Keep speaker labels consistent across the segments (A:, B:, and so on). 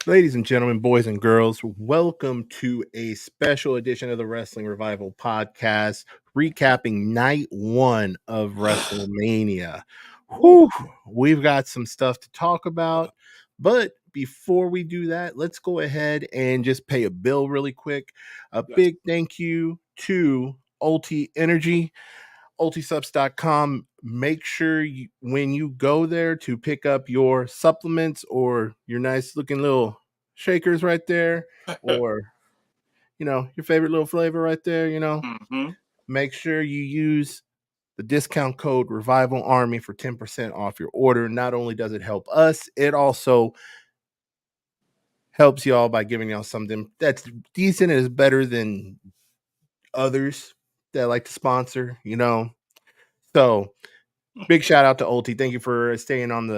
A: Ladies and gentlemen, boys and girls, welcome to a special edition of the Wrestling Revival podcast, recapping night one of WrestleMania. Whew, we've got some stuff to talk about, but before we do that, let's go ahead and just pay a bill really quick. A big thank you to Ulti Energy. ultisubs.com. Make sure when you go there to pick up your supplements or your nice looking little shakers right there, or your favorite little flavor right there, make sure you use the discount code Revival Army for 10% off your order. Not only does it help us, it also helps y'all by giving y'all something that's decent and is better than others that like to sponsor, So big shout out to Ulti. Thank you for staying on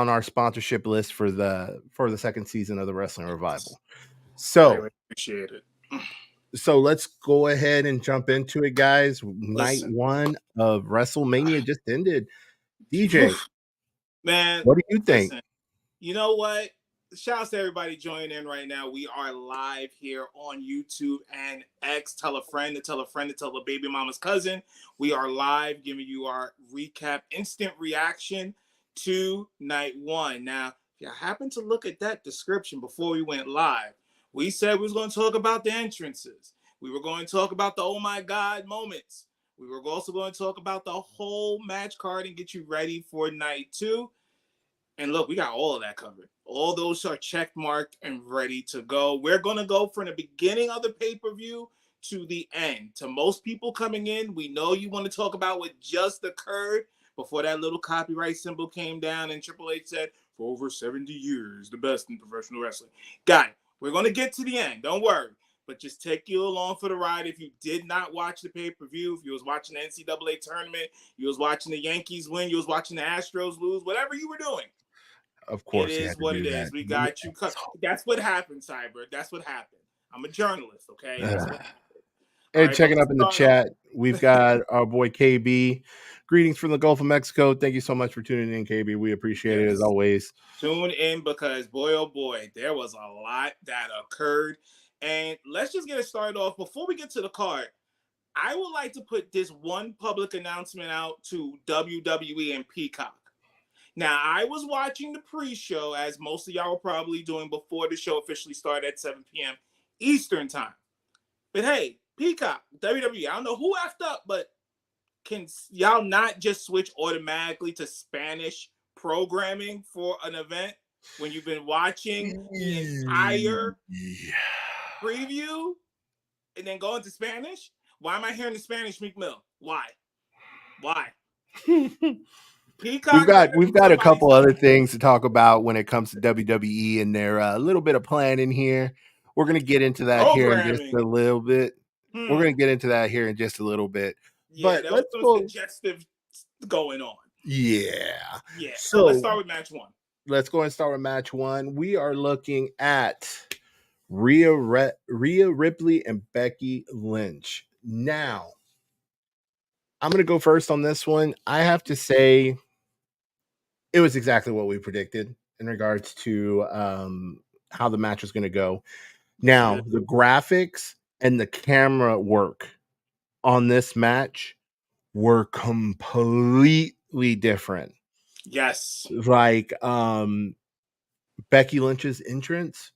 A: our sponsorship list for the second season of the Wrestling Revival. So
B: I really appreciate it.
A: So let's go ahead and jump into it, guys. Night one of WrestleMania just ended. DJ,
B: man,
A: what do you think?
B: Listen, you know what? Shout out to everybody joining in right now. We are live here on YouTube and X. Tell a friend to tell a friend to tell a baby mama's cousin. We are live giving you our recap, instant reaction to night one. Now, if you happen to look at that description before we went live, we said we was going to talk about the entrances. We were going to talk about the oh my God moments. We were also going to talk about the whole match card and get you ready for night two. And look, we got all of that covered. All those are check marked and ready to go. We're going to go from the beginning of the pay-per-view to the end. To most people coming in, we know you want to talk about what just occurred before that little copyright symbol came down and Triple H said, for over 70 years, the best in professional wrestling. Got it. We're going to get to the end. Don't worry. But just take you along for the ride. If you did not watch the pay-per-view, if you was watching the NCAA tournament, you was watching the Yankees win, you was watching the Astros lose, whatever you were doing,
A: of course,
B: it is what it is. We got you. That's what happened, Cyber. That's what happened. I'm a journalist, okay? That's what happened.
A: And checking up in the chat, we've got our boy KB. Greetings from the Gulf of Mexico. Thank you so much for tuning in, KB. We appreciate it as always.
B: Tune in because, boy, oh boy, there was a lot that occurred. And let's just get it started off. Before we get to the card, I would like to put this one public announcement out to WWE and Peacock. Now, I was watching the pre-show, as most of y'all were probably doing before the show officially started at 7 p.m. Eastern time. But hey, Peacock, WWE, I don't know who effed up, but can y'all not just switch automatically to Spanish programming for an event when you've been watching the entire preview and then go into Spanish? Why am I hearing the Spanish Meek Mill? Why?
A: Peacock, we've got a couple other things to talk about when it comes to WWE and their little bit of plan in here. We're going to get into that here in just a little bit. We're going to get into that here in just a little bit.
B: Yeah, but there was some suggestive going on.
A: Yeah.
B: So let's start with match one.
A: Let's go and start with match one. We are looking at Rhea Ripley and Becky Lynch. Now, I'm going to go first on this one. I have to say it was exactly what we predicted in regards to how the match was going to go. Now, the graphics and the camera work on this match were completely different.
B: Yes.
A: Like Becky Lynch's entrance,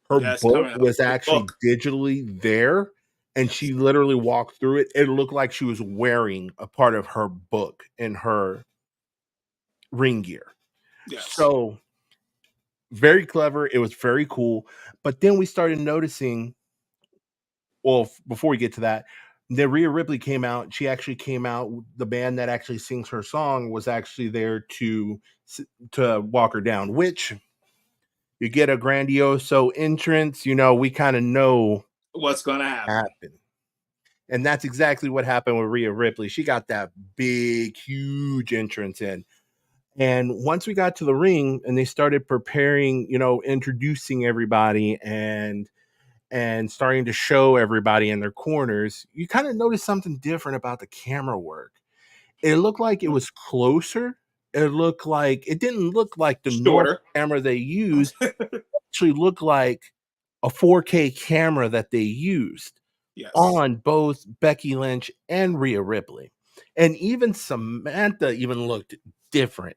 A: her book was actually digitally there, and she literally walked through it. It looked like she was wearing a part of her book in her ring gear.
B: Yes.
A: So very clever. It was very cool. But then we started noticing, well, before we get to that, then Rhea Ripley came out. She actually came out. The band that actually sings her song was actually there to walk her down, which you get a grandioso entrance. We kind of know
B: what's going to happen.
A: And that's exactly what happened with Rhea Ripley. She got that big, huge entrance in. And once we got to the ring and they started preparing, introducing everybody and starting to show everybody in their corners, you kind of noticed something different about the camera work. It looked like it was closer. It didn't look like the normal camera they use. actually look like a 4K camera that they used
B: Yes.
A: on both Becky Lynch and Rhea Ripley. And even Samantha even looked different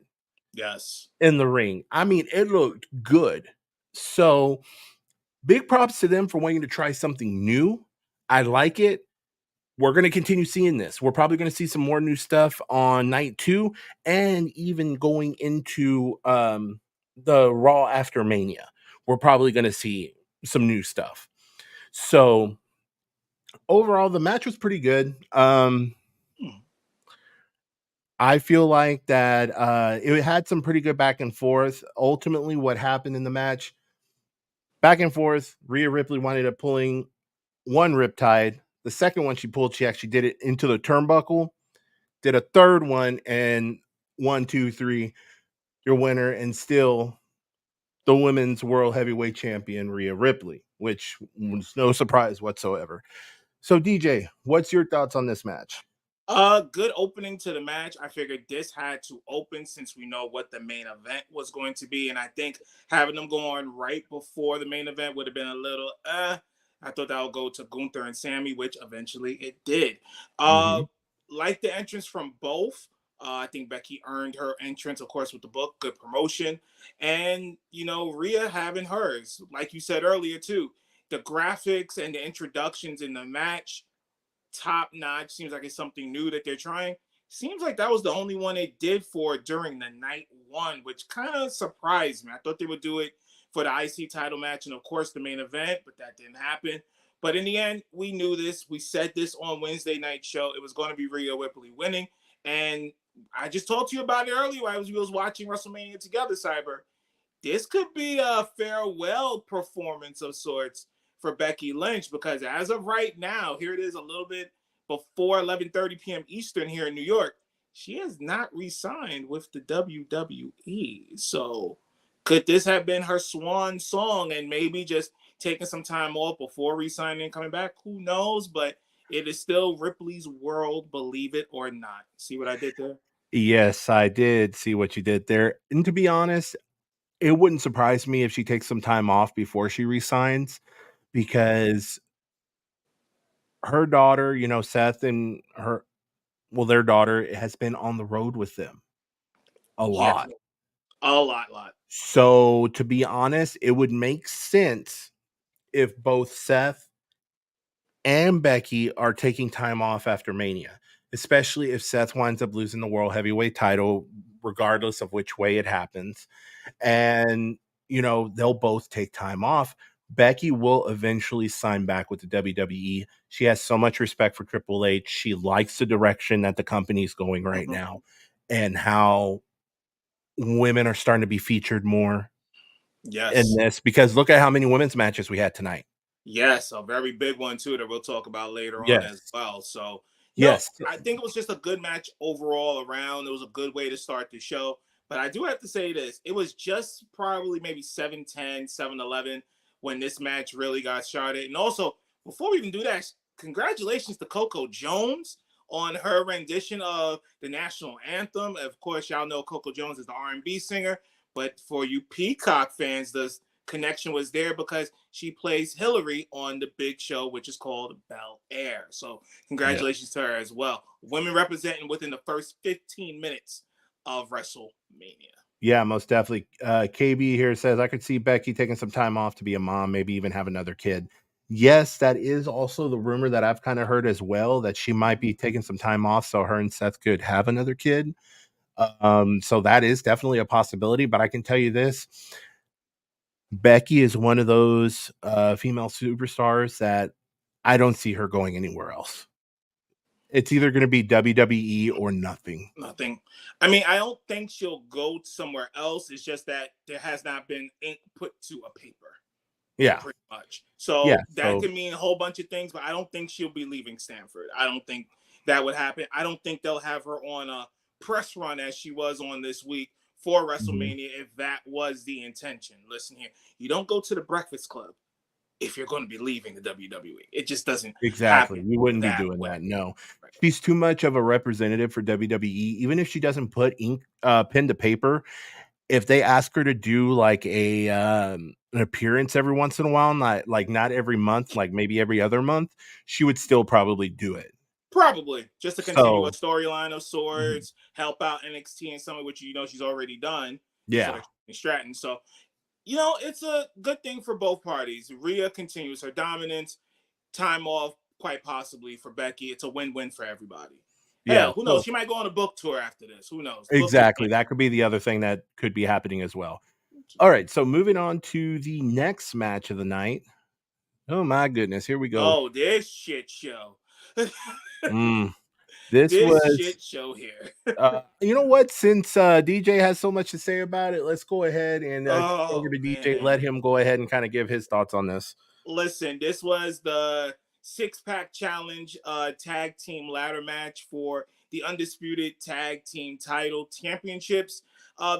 B: Yes.
A: in the ring. I mean, it looked good. So big props to them for wanting to try something new. I like it. We're going to continue seeing this. We're probably going to see some more new stuff on night 2 and even going into the Raw after Mania. We're probably going to see some new stuff. So overall, the match was pretty good. I feel like that it had some pretty good back and forth. Ultimately, what happened in the match, back and forth, Rhea Ripley wanted to pulling one riptide. The second one she pulled, she actually did it into the turnbuckle. Did a third one, and 1, 2, 3, your winner, and still the women's world heavyweight champion, Rhea Ripley, which was no surprise whatsoever. So, DJ, what's your thoughts on this match?
B: Good opening to the match. I figured this had to open since we know what the main event was going to be. And I think having them go on right before the main event would have been a little, I thought that would go to Gunther and Sami, which eventually it did. Like the entrance from both. I think Becky earned her entrance, of course, with the book. Good promotion. And, Rhea having hers. Like you said earlier, too. The graphics and the introductions in the match, top notch. Seems like it's something new that they're trying. Seems like that was the only one they did for during the night 1, which kind of surprised me. I thought they would do it for the IC title match and, of course, the main event, but that didn't happen. But in the end, we knew this. We said this on Wednesday night show. It was going to be Rhea Ripley winning. And I just talked to you about it earlier while we was watching WrestleMania together, Cyber. This could be a farewell performance of sorts for Becky Lynch, because as of right now, here it is a little bit before 11:30 p.m. Eastern here in New York. She has not re-signed with the WWE. So could this have been her swan song and maybe just taking some time off before re-signing and coming back? Who knows? But it is still Ripley's world, believe it or not. See what I did there?
A: Yes, I did see what you did there. And to be honest, it wouldn't surprise me if she takes some time off before she resigns, because her daughter, Seth and their daughter has been on the road with them a
B: Yeah,
A: lot.
B: a lot.
A: So to be honest, it would make sense if both Seth and Becky are taking time off after Mania, especially if Seth winds up losing the world heavyweight title, regardless of which way it happens. And, they'll both take time off. Becky will eventually sign back with the WWE. She has so much respect for Triple H. She likes the direction that the company's going right now and how women are starting to be featured more in this, because look at how many women's matches we had tonight.
B: Yes, a very big one too that we'll talk about later on as
A: Yes.
B: well. So,
A: Yes.
B: I think it was just a good match overall around. It was a good way to start the show. But I do have to say this. It was just probably maybe 7:10, 7:11 when this match really got started. And also, before we even do that, congratulations to Coco Jones on her rendition of the national anthem. Of course, y'all know Coco Jones is the R&B singer. But for you Peacock fans, the connection was there because she plays Hillary on the big show, which is called Bel Air. So congratulations to her as well. Women representing within the first 15 minutes of WrestleMania.
A: Yeah, most definitely. KB here says, I could see Becky taking some time off to be a mom, maybe even have another kid. Yes, that is also the rumor that I've kind of heard as well, that she might be taking some time off so her and Seth could have another kid. So that is definitely a possibility. But I can tell you this, Becky is one of those female superstars that I don't see her going anywhere else. It's either going to be WWE or nothing.
B: Nothing. I mean, I don't think she'll go somewhere else. It's just that there has not been ink put to a paper.
A: Yeah.
B: Pretty much. So that could mean a whole bunch of things, but I don't think she'll be leaving Stanford. I don't think that would happen. I don't think they'll have her on a press run as she was on this week for WrestleMania if that was the intention. Listen here, you don't go to the Breakfast Club if you're going to be leaving the WWE. It just doesn't happen.
A: We wouldn't be doing that. No, she's too much of a representative for WWE. Even if she doesn't put ink pen to paper, if they ask her to do like an appearance every once in a while, not every month, like maybe every other month, she would still probably do it.
B: Probably just to continue a
A: So
B: storyline of sorts, help out NXT and some of which she's already done.
A: yeah,
B: Stratton. So it's a good thing for both parties. Rhea continues her dominance. Time off, quite possibly for Becky. It's a win-win for everybody.
A: yeah.
B: Hell, who knows?
A: So
B: She might go on a book tour after this. Who knows?
A: exactly, that could be the other thing that could be happening as well. All right, so moving on to the next match of the night. Oh my goodness, here we go.
B: Oh, this shit show.
A: This
B: This
A: was
B: shit show here.
A: you know what? Since DJ has so much to say about it, let's go ahead and turn over
B: Oh
A: to DJ.
B: man.
A: Let him go ahead and kind of give his thoughts on this.
B: Listen, this was the six-pack challenge tag team ladder match for the Undisputed Tag Team Title Championships.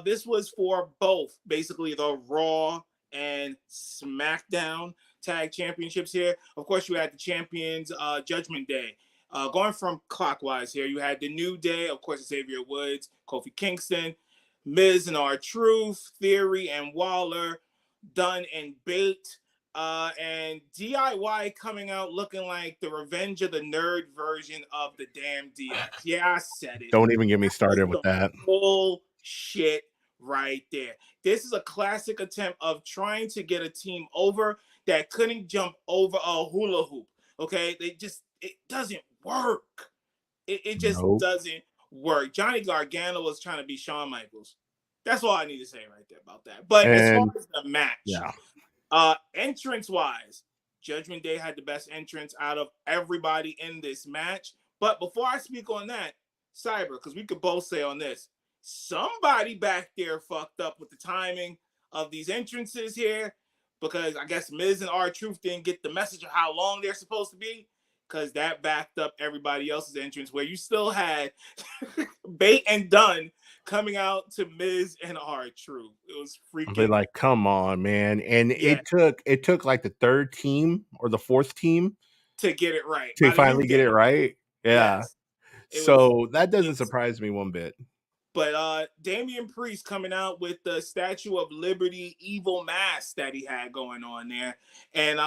B: This was for both, basically the Raw and SmackDown Tag Championships here. Of course, you had the champions, Judgment Day. Going from clockwise here, you had the New Day, of course, Xavier Woods, Kofi Kingston, Miz and R-Truth, Theory and Waller, Dunn and Bate. And DIY coming out looking like the Revenge of the Nerd version of the damn DX. Yeah, I said it.
A: Don't even get me started with that.
B: Bullshit right there. This is a classic attempt of trying to get a team over that couldn't jump over a hula hoop. Okay, it doesn't work. It just doesn't work. Johnny Gargano was trying to be Shawn Michaels. That's all I need to say right there about that. But as far as the match,
A: yeah.
B: Entrance wise, Judgment Day had the best entrance out of everybody in this match. But before I speak on that, Cyber, because we could both say on this, somebody back there fucked up with the timing of these entrances here, because I guess Miz and R-Truth didn't get the message of how long they're supposed to be, because that backed up everybody else's entrance, where you still had Bate and Dunn coming out to Miz and R-Truth. It was freaking
A: like, come on, man. And it took like the third team or the fourth team
B: to get it right.
A: To finally get it right. Yeah.
B: Yes.
A: So that doesn't surprise me one bit.
B: But Damian Priest coming out with the Statue of Liberty evil mask that he had going on there. And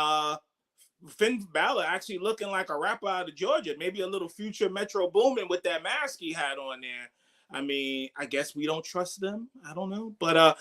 B: Finn Balor actually looking like a rapper out of Georgia, maybe a little future Metro Boomin with that mask he had on there. I mean, I guess we don't trust them. I don't know. But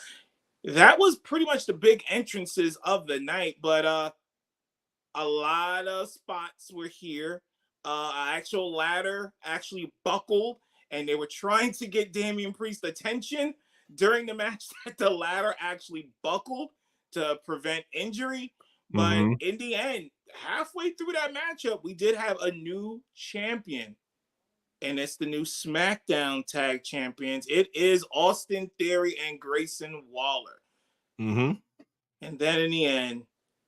B: that was pretty much the big entrances of the night. But a lot of spots were here. An actual ladder actually buckled, and they were trying to get Damian Priest's attention during the match that the ladder actually buckled to prevent injury. But in the end, halfway through that matchup, we did have a new champion. And it's the new SmackDown Tag Champions. It is Austin Theory and Grayson Waller. And then in the end,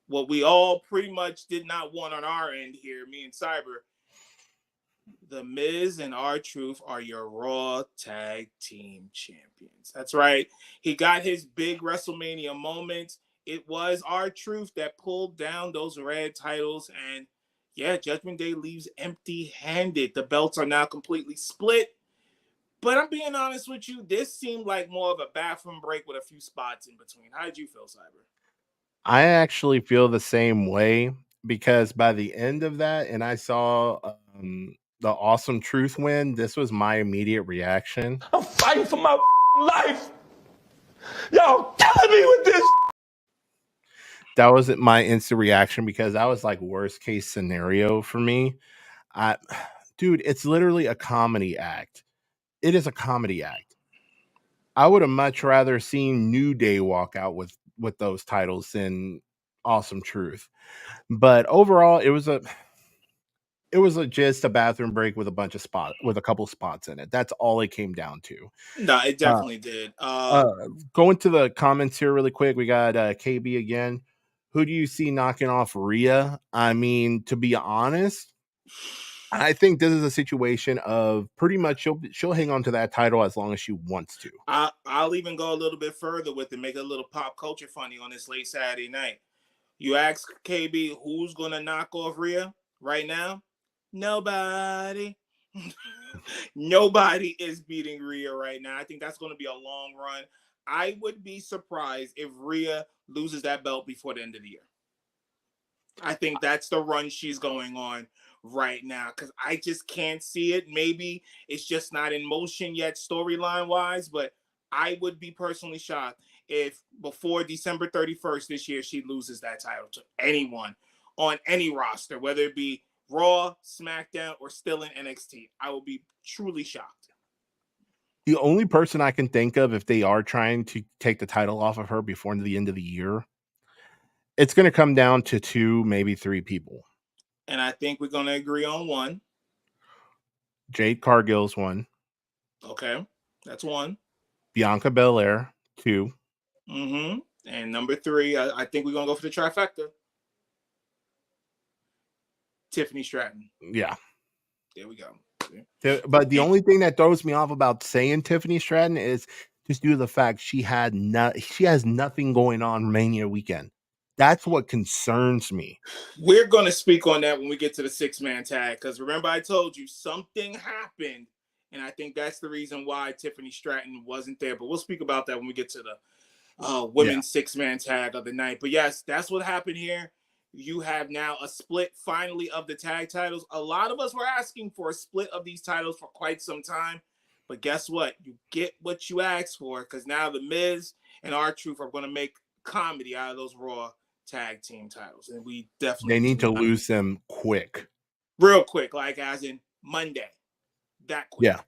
B: what we all pretty much did not want on our end here, me and Cyber, the Miz and R-Truth are your Raw Tag Team Champions. That's right. He got his big WrestleMania moment. It was R-Truth that pulled down those red titles, and yeah, Judgment Day leaves empty-handed. The belts are now completely split. But I'm being honest with you, this seemed like more of a bathroom break with a few spots in between. How did you feel, Cyber?
A: I actually feel the same way, because by the end of that, and I saw the Awesome Truth win, this was my immediate reaction.
C: I'm fighting for my life. Y'all killing me with this.
A: That wasn't my instant reaction, because that was like worst case scenario for me. Dude, it's literally a comedy act. It is a comedy act. I would have much rather seen New Day walk out with those titles than Awesome Truth. But overall, it was just a bathroom break with a couple spots in it. That's all it came down to.
B: No, it definitely did.
A: Going to the comments here really quick. We got KB again. Who do you see knocking off Rhea? I mean, to be honest, I think this is a situation of pretty much she'll hang on to that title as long as she wants to.
B: I'll even go a little bit further with it, make it a little pop culture funny on this late Saturday night. You ask KB who's going to knock off Rhea right now? Nobody. Nobody is beating Rhea right now. I think that's going to be a long run. I would be surprised if Rhea loses that belt before the end of the year. I think that's the run she's going on right now because I just can't see it. Maybe it's just not in motion yet storyline wise, but I would be personally shocked if before December 31st this year she loses that title to anyone on any roster, whether it be Raw, SmackDown, or still in NXT. I will be truly shocked.
A: The only person I can think of, if they are trying to take the title off of her before the end of the year, it's going to come down to 2, maybe 3 people.
B: And I think we're going to agree on one.
A: Jade Cargill's 1.
B: Okay, that's 1.
A: Bianca Belair, 2.
B: Mm-hmm. And number 3, I think we're going to go for the trifecta. Tiffany Stratton.
A: Yeah.
B: There we go.
A: But the only thing that throws me off about saying Tiffany Stratton is just due to the fact she has nothing going on Mania weekend. That's what concerns me.
B: We're going to speak on that when we get to the 6-man tag because remember I told you something happened, and I think that's the reason why Tiffany Stratton wasn't there. But we'll speak about that when we get to the women's 6-man tag of the night. But yes, that's what happened here. You have now a split finally of the tag titles. A lot of us were asking for a split of these titles for quite some time. But guess what? You get what you asked for because now The Miz and R-Truth are going to make comedy out of those Raw tag team titles. And we definitely
A: They need to lose them quick.
B: Real quick, like as in Monday. That quick.
A: Yeah.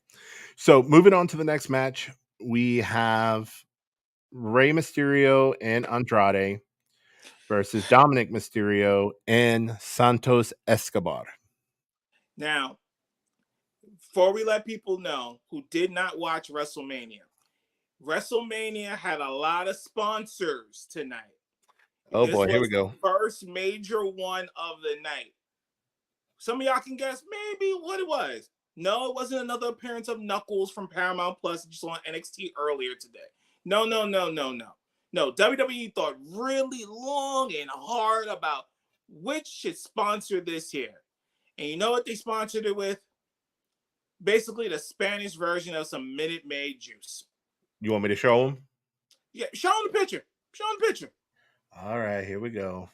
A: So moving on to the next match, we have Rey Mysterio and Andrade versus Dominik Mysterio and Santos Escobar.
B: Now, before we let people know who did not watch WrestleMania, WrestleMania had a lot of sponsors tonight.
A: Oh boy, here we go.
B: First major one of the night. Some of y'all can guess maybe what it was. No, it wasn't another appearance of Knuckles from Paramount Plus just on NXT earlier today. No. No, WWE thought really long and hard about which should sponsor this here. And you know what they sponsored it with? Basically the Spanish version of some Minute Maid juice.
A: You want me to show them?
B: Yeah, show them the picture. Show them the picture.
A: All right, here we go.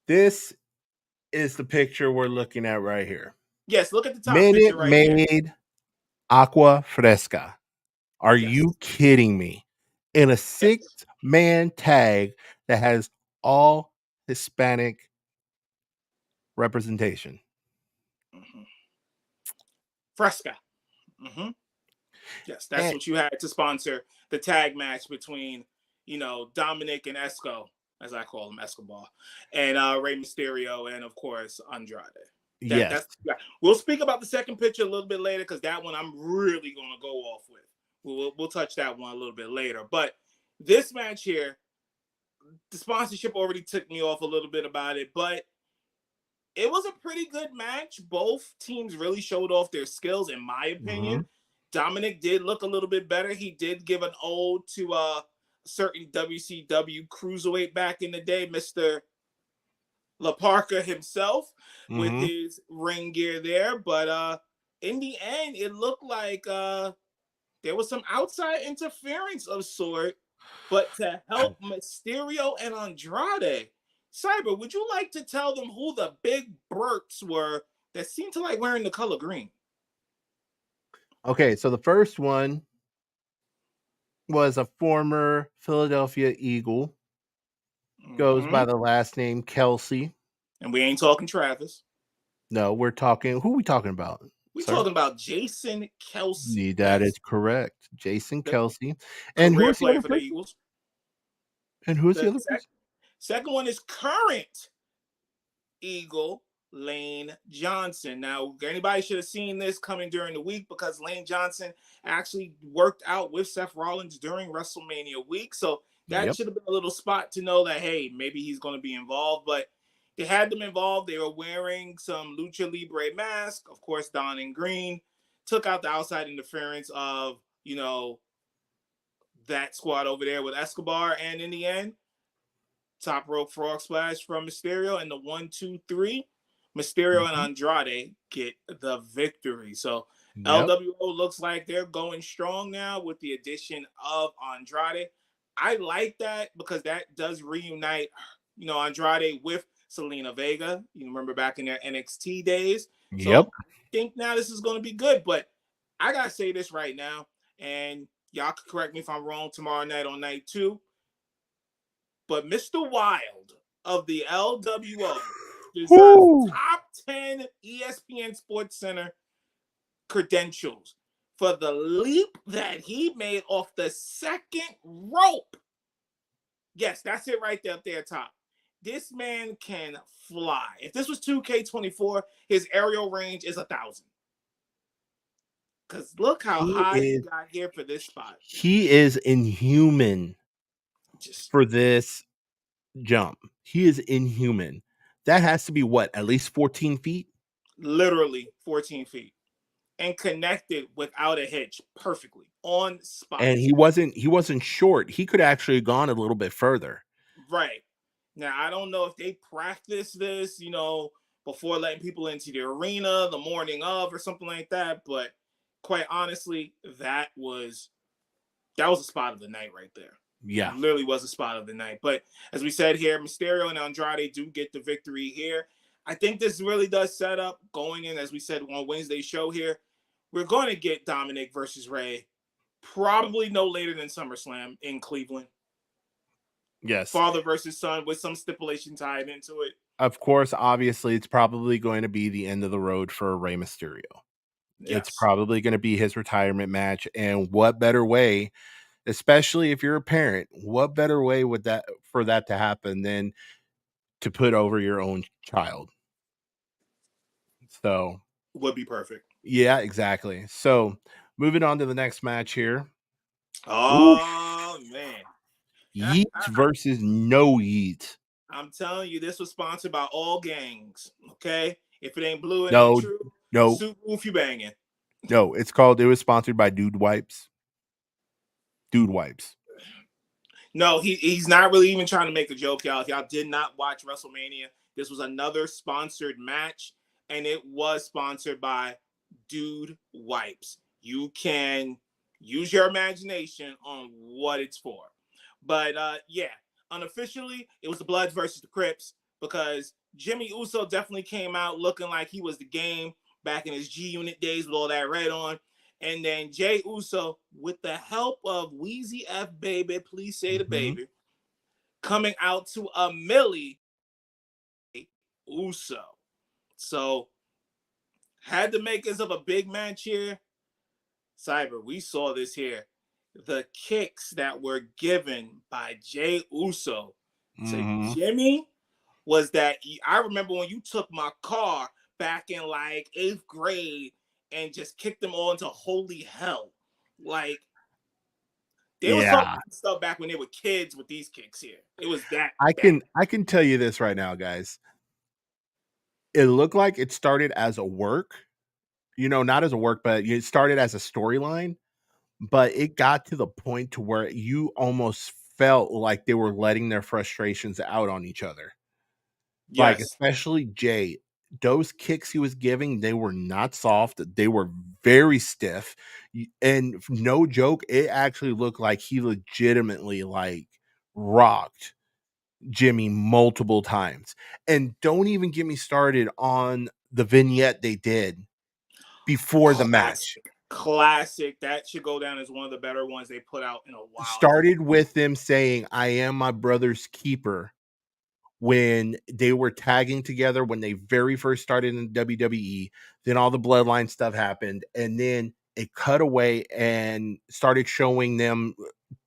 A: This is the picture we're looking at right here.
B: Yes, look at the top
A: Minute
B: picture right
A: Maid
B: here.
A: Agua Fresca. Are you kidding me? In a 6-man tag that has all Hispanic representation.
B: Mm-hmm. Fresca. Mm-hmm. Yes, that's what you had to sponsor the tag match between, Dominik and Esco, as I call him, Escobar, and Rey Mysterio, and of course Andrade.
A: Yes.
B: We'll speak about the second picture a little bit later because that one I'm really going to go off with. We'll touch that one a little bit later. But this match here, the sponsorship already took me off a little bit about it, but it was a pretty good match. Both teams really showed off their skills, in my opinion. Dominik did look a little bit better. He did give an ode to a certain WCW cruiserweight back in the day, Mr. La Parka himself, with his ring gear there. But in the end, it looked like there was some outside interference of sort, but to help Mysterio and Andrade. Cyber, would you like to tell them who the big Burks were that seemed to like wearing the color green?
A: Okay, so the first one was a former Philadelphia Eagle. Goes by the last name Kelsey.
B: And we ain't talking Travis.
A: No, we're talking, who are we talking about?
B: We're talking about Jason Kelsey.
A: That is correct. Jason Kelsey. And who's the other
B: for the Eagles?
A: And who's the other person?
B: Second one is current Eagle, Lane Johnson. Now, anybody should have seen this coming during the week because Lane Johnson actually worked out with Seth Rollins during WrestleMania week. So that should have been a little spot to know that, hey, maybe he's going to be involved. But they had them involved. They were wearing some Lucha Libre mask, of course, donning green. Took out the outside interference of, that squad over there with Escobar. And in the end, top rope frog splash from Mysterio. And the 1, 2, 3, Mysterio and Andrade get the victory. So
A: Yep.
B: LWO looks like they're going strong now with the addition of Andrade. I like that because that does reunite, Andrade with Selena Vega. You remember back in their NXT days.
A: Yep.
B: So I think now this is going to be good. But I got to say this right now, and y'all can correct me if I'm wrong tomorrow night on night 2. But Mr. Wild of the LWO deserves
A: Woo.
B: top 10 ESPN Sports Center credentials for the leap that he made off the second rope. Yes, that's it right there up there top. This man can fly. If this was 2K24, his aerial range is 1,000. Because look how high he got here for this spot.
A: He is inhuman for this jump. He is inhuman. That has to be what, at least 14 feet?
B: Literally 14 feet. And connected without a hitch perfectly on spot.
A: And he wasn't short. He could actually have gone a little bit further.
B: Right. Now, I don't know if they practice this, before letting people into the arena the morning of or something like that. But quite honestly, that was a spot of the night right there.
A: Yeah.
B: It literally was a spot of the night. But as we said here, Mysterio and Andrade do get the victory here. I think this really does set up going in, as we said on Wednesday's show here. We're going to get Dominik versus Rhea probably no later than SummerSlam in Cleveland.
A: Yes.
B: Father versus son with some stipulation tied into it.
A: Of course, obviously, it's probably going to be the end of the road for Rey Mysterio.
B: Yes.
A: It's probably going to be his retirement match. And what better way, especially if you're a parent, what better way would that for that to happen than to put over your own child? So
B: would be perfect.
A: Yeah, exactly. So moving on to the next match here.
B: Oh, man.
A: Yeet versus no Yeet.
B: I'm telling you, this was sponsored by All Gangs. Okay? If it ain't blue, it
A: No,
B: ain't true.
A: no.
B: Suit Wolf, you banging.
A: No, it was sponsored by Dude Wipes. Dude Wipes.
B: No, he's not really even trying to make a joke, y'all. If y'all did not watch WrestleMania, this was another sponsored match, and it was sponsored by Dude Wipes. You can use your imagination on what it's for. But yeah, unofficially, it was the Bloods versus the Crips because Jimmy Uso definitely came out looking like he was the game back in his G Unit days with all that red on. And then Jey Uso, with the help of Weezy F Baby, please say the baby, coming out to a Millie Uso. So, had the makers of a big match here. Cyber, we saw this here. The kicks that were given by Jey Uso to Jimmy was that I remember when you took my car back in like 8th grade and just kicked them all into holy hell. Like they were talking stuff back when they were kids with these kicks here. It was that
A: I can tell you this right now, guys. It looked like it started as a work, not as a work, but it started as a storyline. But it got to the point to where you almost felt like they were letting their frustrations out on each other.
B: Yes.
A: Like, especially Jay, those kicks he was giving, they were not soft. They were very stiff. And no joke, it actually looked like he legitimately like rocked Jimmy multiple times. And don't even get me started on the vignette they did before the match.
B: Classic. That should go down as one of the better ones they put out in a while.
A: Started with them saying, "I am my brother's keeper." When they were tagging together, when they very first started in WWE, then all the Bloodline stuff happened, and then it cut away and started showing them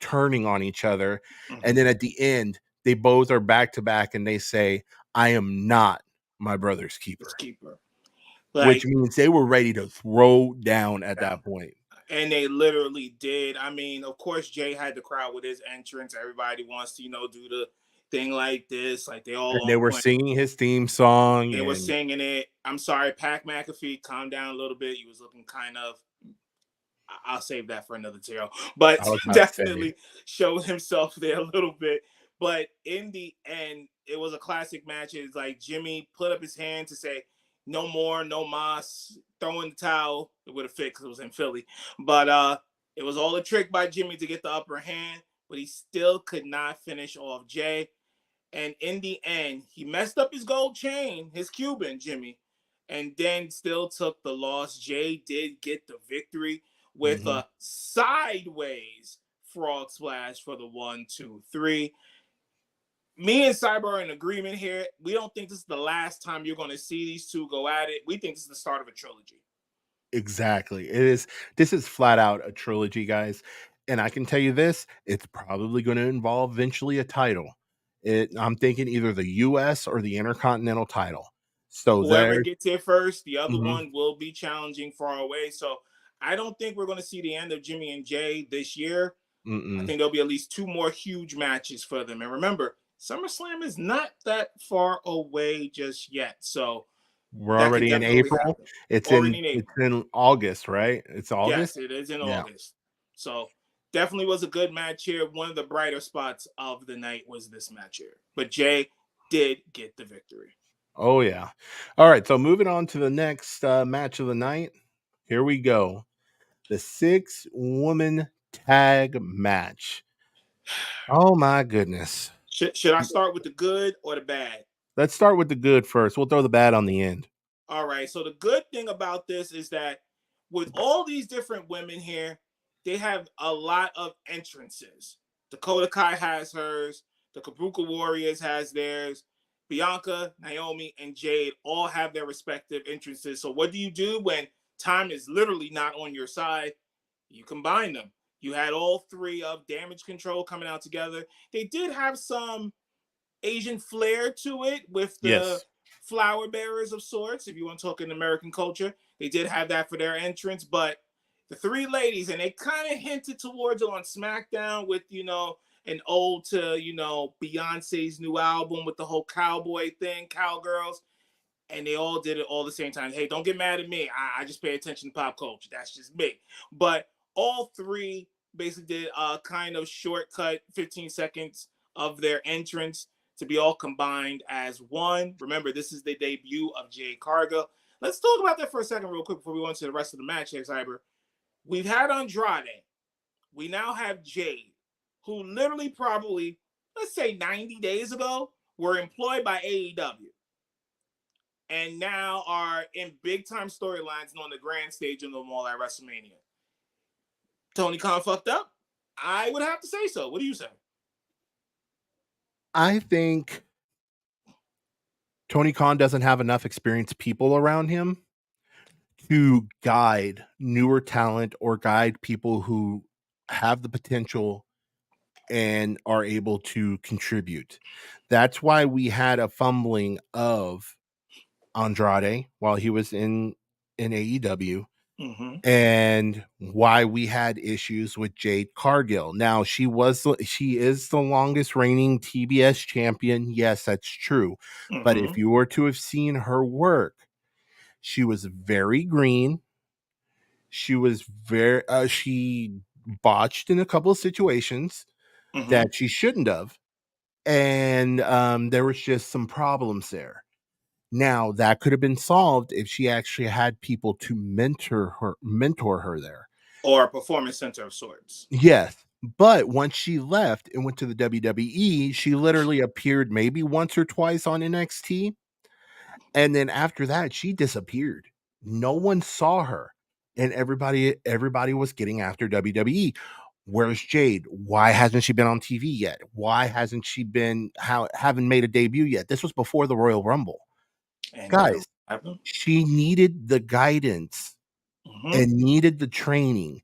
A: turning on each other. And then at the end, they both are back to back and they say, "I am not my brother's keeper."
B: Like,
A: which means they were ready to throw down at that point.
B: And they literally did. I mean, of course, Jay had the crowd with his entrance. Everybody wants to, do the thing like this. Like they
A: were singing his theme song.
B: They were singing it. I'm sorry, Pat McAfee, calm down a little bit. He was looking kind of. I'll save that for another tale. But definitely showed himself there a little bit. But in the end, it was a classic match. It's like Jimmy put up his hand to say, no more, no mas, throwing the towel. It would have fit because it was in Philly. But it was all a trick by Jimmy to get the upper hand, but he still could not finish off Jey. And in the end, he messed up his gold chain, his Cuban, Jimmy, and then still took the loss. Jey did get the victory with a sideways frog splash for the 1, 2, 3. Me and Cyber are in agreement here. We don't think this is the last time you're going to see these two go at it. We think this is the start of a trilogy.
A: Exactly. It is. This is flat out a trilogy, guys. And I can tell you this, it's probably going to involve eventually a title. I'm thinking either the US or the Intercontinental title. So
B: whoever
A: there.
B: gets here first, the other one will be challenging far away. So I don't think we're going to see the end of Jimmy and Jey this year. I think there'll be at least 2 more huge matches for them. And remember, SummerSlam is not that far away just yet. So
A: we're already in April. It's in August, right? It's August.
B: Yes, it is in August. So definitely was a good match here. One of the brighter spots of the night was this match here. But Jey did get the victory.
A: Oh, yeah. All right. So moving on to the next match of the night. Here we go. The 6-woman tag match. Oh, my goodness.
B: Should I start with the good or the bad?
A: Let's start with the good first. We'll throw the bad on the end.
B: All right. So the good thing about this is that with all these different women here, they have a lot of entrances. Dakota Kai has hers. The Kabuki Warriors has theirs. Bianca, Naomi, and Jade all have their respective entrances. So what do you do when time is literally not on your side? You combine them. You had all 3 of Damage Control coming out together. They did have some Asian flair to it with the flower bearers of sorts. If you want to talk in American culture, they did have that for their entrance. But the 3 ladies, and they kind of hinted towards it on SmackDown with, an ode to, Beyonce's new album with the whole cowboy thing, Cowgirls. And they all did it all the same time. Hey, don't get mad at me. I just pay attention to pop culture. That's just me. But all 3 basically did a kind of shortcut 15 seconds of their entrance to be all combined as one. Remember, this is the debut of Jade Cargill. Let's talk about that for a second real quick before we go into the rest of the match here, Cyber. We've had Andrade. We now have Jade, who literally probably, let's say 90 days ago, were employed by AEW. And now are in big-time storylines and on the grand stage of them all at WrestleMania. Tony Khan fucked up? I would have to say so. What do you say?
A: I think Tony Khan doesn't have enough experienced people around him to guide newer talent or guide people who have the potential and are able to contribute. That's why we had a fumbling of Andrade while he was in AEW. And why we had issues with Jade Cargill. Now, she is the longest reigning TBS champion. Yes, that's true. But if you were to have seen her work, she was very green. She was she botched in a couple of situations that she shouldn't have. And there was just some problems there. Now, that could have been solved if she actually had people to mentor her there.
B: Or a performance center of sorts.
A: Yes. But once she left and went to the WWE, she literally appeared maybe once or twice on NXT. And then after that, she disappeared. No one saw her. And everybody was getting after WWE. Where's Jade? Why hasn't she been on TV yet? Why hasn't she haven't made a debut yet? This was before the Royal Rumble. And guys, she needed the guidance and needed the training.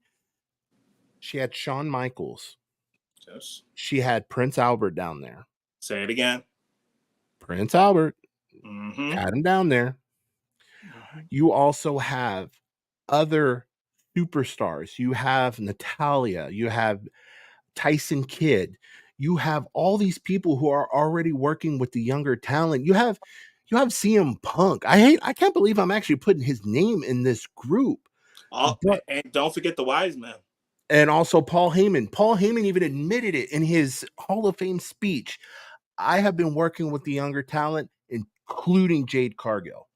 A: She had Shawn Michaels.
B: Yes.
A: She had Prince Albert down there.
B: Say it again.
A: Prince Albert had him down there. You also have other superstars. You have Natalya. You have Tyson Kidd. You have all these people who are already working with the younger talent. You have CM Punk. I can't believe I'm actually putting his name in this group.
B: And don't forget the wise man.
A: And also Paul Heyman. Paul Heyman even admitted it in his Hall of Fame speech. I have been working with the younger talent, including Jade Cargill.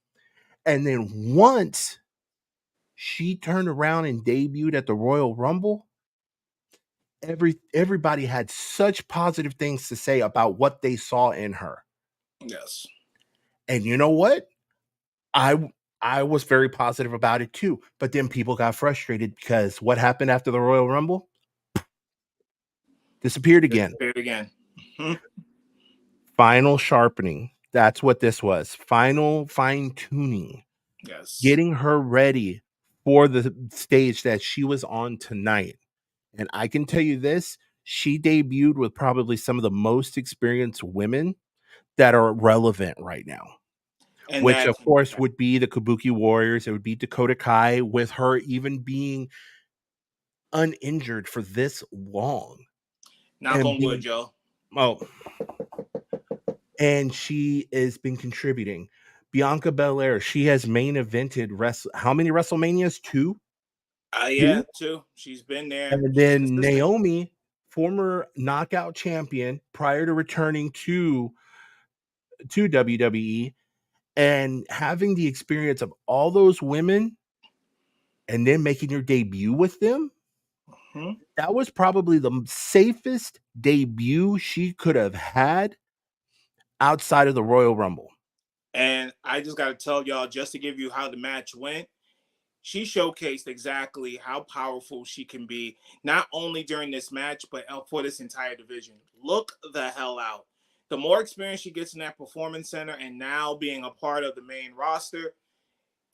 A: And then once she turned around and debuted at the Royal Rumble, everybody had such positive things to say about what they saw in her.
B: Yes.
A: And you know what? I was very positive about it too. But then people got frustrated because what happened after the Royal Rumble? Disappeared again.
B: Disappeared again.
A: Final sharpening. That's what this was. Final fine-tuning.
B: Yes.
A: Getting her ready for the stage that she was on tonight. And I can tell you this, she debuted with probably some of the most experienced women that are relevant right now.
B: And
A: which,
B: that,
A: of course, would be the Kabuki Warriors. It would be Dakota Kai, with her even being uninjured for this long.
B: knock on wood, Joe.
A: Oh, and she has been contributing. Bianca Belair, she has main evented how many WrestleManias? 2?
B: Yeah, 2. She's been there.
A: And then Naomi, former knockout champion, prior to returning to WWE, and having the experience of all those women and then making your debut with them. That was probably the safest debut she could have had outside of the Royal Rumble.
B: And I just got to tell y'all, just to give you how the match went, she showcased exactly how powerful she can be, not only during this match, but for this entire division. Look the hell out. The more experience she gets in that performance center and now being a part of the main roster,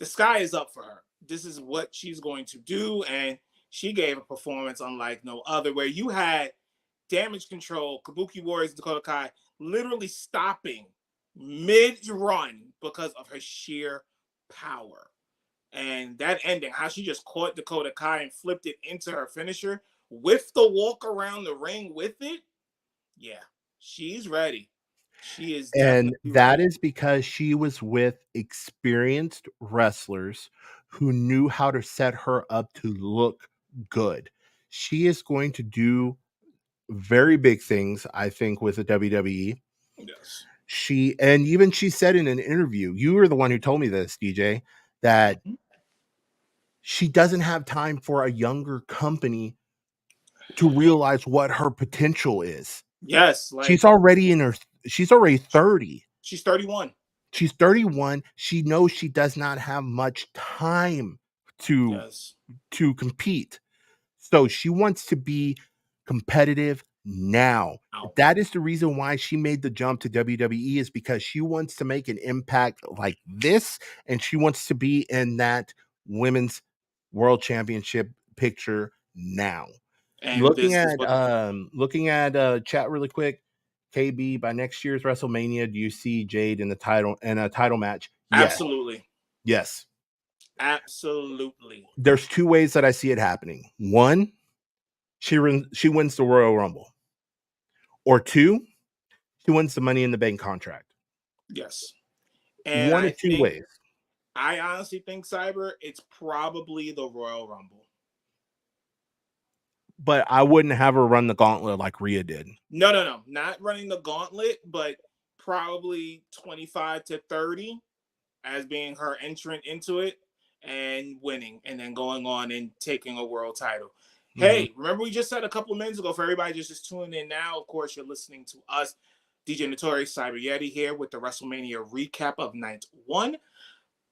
B: the sky is up for her. This is what she's going to do. And she gave a performance unlike no other, where you had Damage Control, Kabuki Warriors, Dakota Kai literally stopping mid-run because of her sheer power. And that ending, how she just caught Dakota Kai and flipped it into her finisher with the walk around the ring with it. Yeah, she's ready. She is
A: And
B: definitely
A: that
B: ready.
A: is because she was with experienced wrestlers who knew how to set her up to look good. She is going to do very big things, I think, with the WWE.
B: Yes.
A: She said in an interview, you were the one who told me this, DJ, that she doesn't have time for a younger company to realize what her potential is.
B: Yes,
A: She's already 30.
B: She's 31.
A: She's 31. She knows she does not have much time to compete. So she wants to be competitive now. That is the reason why she made the jump to WWE, is because she wants to make an impact like this, and she wants to be in that women's world championship picture now.
B: And
A: Looking at chat really quick, KB, by next year's WrestleMania, do you see Jade in a title match? Yes.
B: Absolutely.
A: Yes.
B: Absolutely.
A: There's 2 ways that I see it happening. 1, she wins the Royal Rumble. Or 2, she wins the Money in the Bank contract.
B: Yes. And
A: 1 of 2 ways.
B: I honestly think, Cyber, it's probably the Royal Rumble.
A: But I wouldn't have her run the gauntlet like Rhea did.
B: No. Not running the gauntlet, but probably 25 to 30 as being her entrant into it and winning, and then going on and taking a world title. Hey, remember we just said a couple of minutes ago, for everybody just tuning in now, of course, you're listening to us, DJ Notorious, Cyber Yeti, here with the WrestleMania recap of night 1.